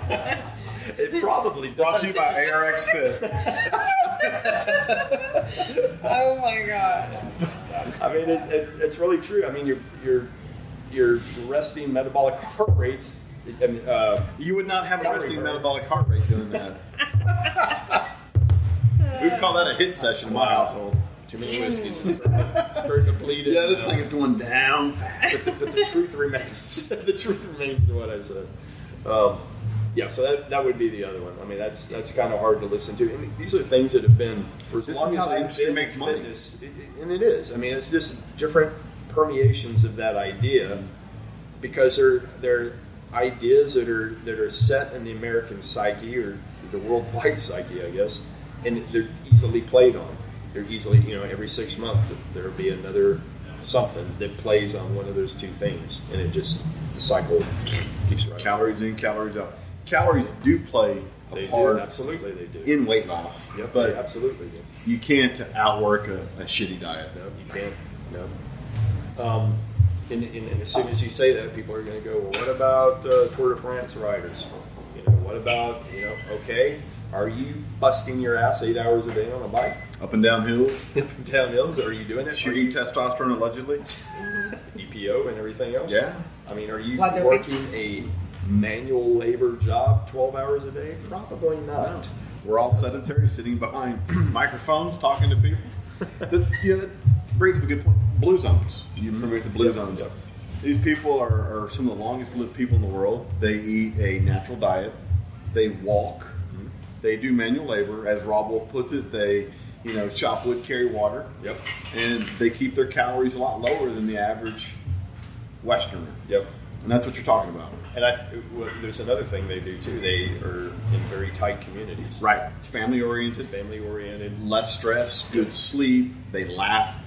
S2: It probably does.
S6: Brought to you by ARX Fit.
S4: Oh my god.
S2: I mean, it's really true. I mean, your resting metabolic heart rates.
S6: You would not have a resting metabolic heart rate doing that. We've called that a hit session in my household.
S2: Too many whiskeys. It's starting to bleed.
S6: Yeah, this thing is going down fast.
S2: But the truth remains. The truth remains to what I said. Yeah, so that would be the other one. I mean, that's kind of hard to listen to. And these are things that have been for as
S6: This
S2: long
S6: is
S2: as
S6: how the
S2: I've
S6: industry
S2: been
S6: makes
S2: in
S6: money.
S2: fitness, and it is. I mean, it's just different permeations of that idea because they're ideas that are set in the American psyche or the worldwide psyche, I guess, and they're easily played on. They're easily, every 6 months there'll be another something that plays on one of those two things, and it just the cycle keeps running.
S6: Calories in, calories out. Calories do play
S2: They
S6: a part
S2: do, absolutely they do.
S6: in weight loss.
S2: Yep,
S6: But
S2: they absolutely do.
S6: you can't outwork a shitty diet.
S2: No, you can't. No. And as soon as you say that, people are going to go, well, what about Tour de France riders? What about, okay, are you busting your ass 8 hours a day on a bike?
S6: Up and down hills,
S2: Up and down hills? Are you doing that?
S6: shooting testosterone allegedly.
S2: EPO and everything else?
S6: Yeah.
S2: I mean, are you
S4: Leather
S2: working a manual labor job 12 hours a day? Probably not.
S6: We're all sedentary, sitting behind microphones, talking to people. That brings up a good point. Blue zones. You're familiar with the blue zones.
S2: Yep.
S6: These people are some of the longest lived people in the world. They eat a natural diet. They walk. They do manual labor. As Rob Wolf puts it, they chop wood, carry water.
S2: Yep.
S6: And they keep their calories a lot lower than the average Westerner.
S2: Yep.
S6: And that's what you're talking about.
S2: And there's another thing they do too. They are in very tight communities.
S6: Right. It's family oriented.
S2: Family oriented.
S6: Less stress, good sleep. They laugh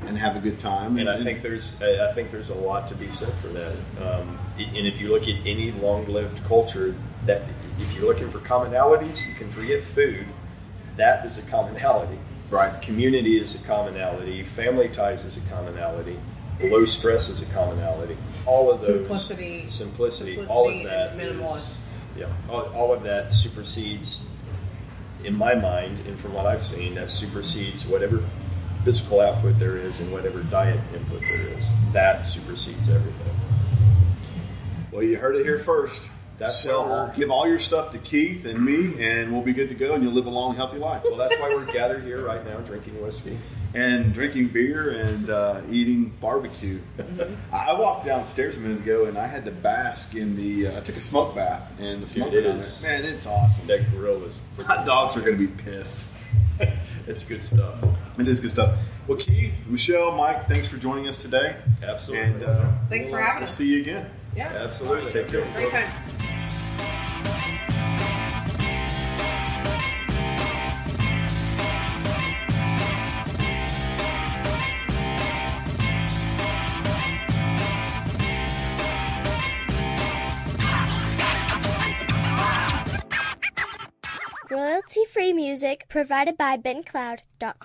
S6: and have a good time.
S2: And I think there's a lot to be said for that. And if you look at any long-lived culture, that if you're looking for commonalities, you can forget food. That is a commonality.
S6: Right.
S2: Community is a commonality. Family ties is a commonality. Low stress is a commonality. All of those simplicity, all of that,
S4: minimalist.
S2: All of that supersedes, in my mind, and from what I've seen, that supersedes whatever physical output there is and whatever diet input there is. That supersedes everything.
S6: Well, you heard it here first.
S2: So
S6: give all your stuff to Keith and me, and we'll be good to go, and you'll live a long, healthy life.
S2: Well, that's why we're gathered here right now, drinking whiskey.
S6: And drinking beer and eating barbecue. I walked downstairs a minute ago, and I had to bask in I took a smoke bath, and the smoke down there. Man, it's awesome.
S2: That grill is...
S6: Hot dogs are going to be pissed.
S2: It's good stuff.
S6: It is good stuff. Well, Keith, Michelle, Mike, thanks for joining us today.
S2: Absolutely.
S6: And
S4: Thanks for having
S6: we'll
S4: us.
S6: see you again.
S4: Yeah.
S2: Absolutely.
S6: Take care.
S4: Great time.
S7: Royalty-free music provided by BenCloud.com.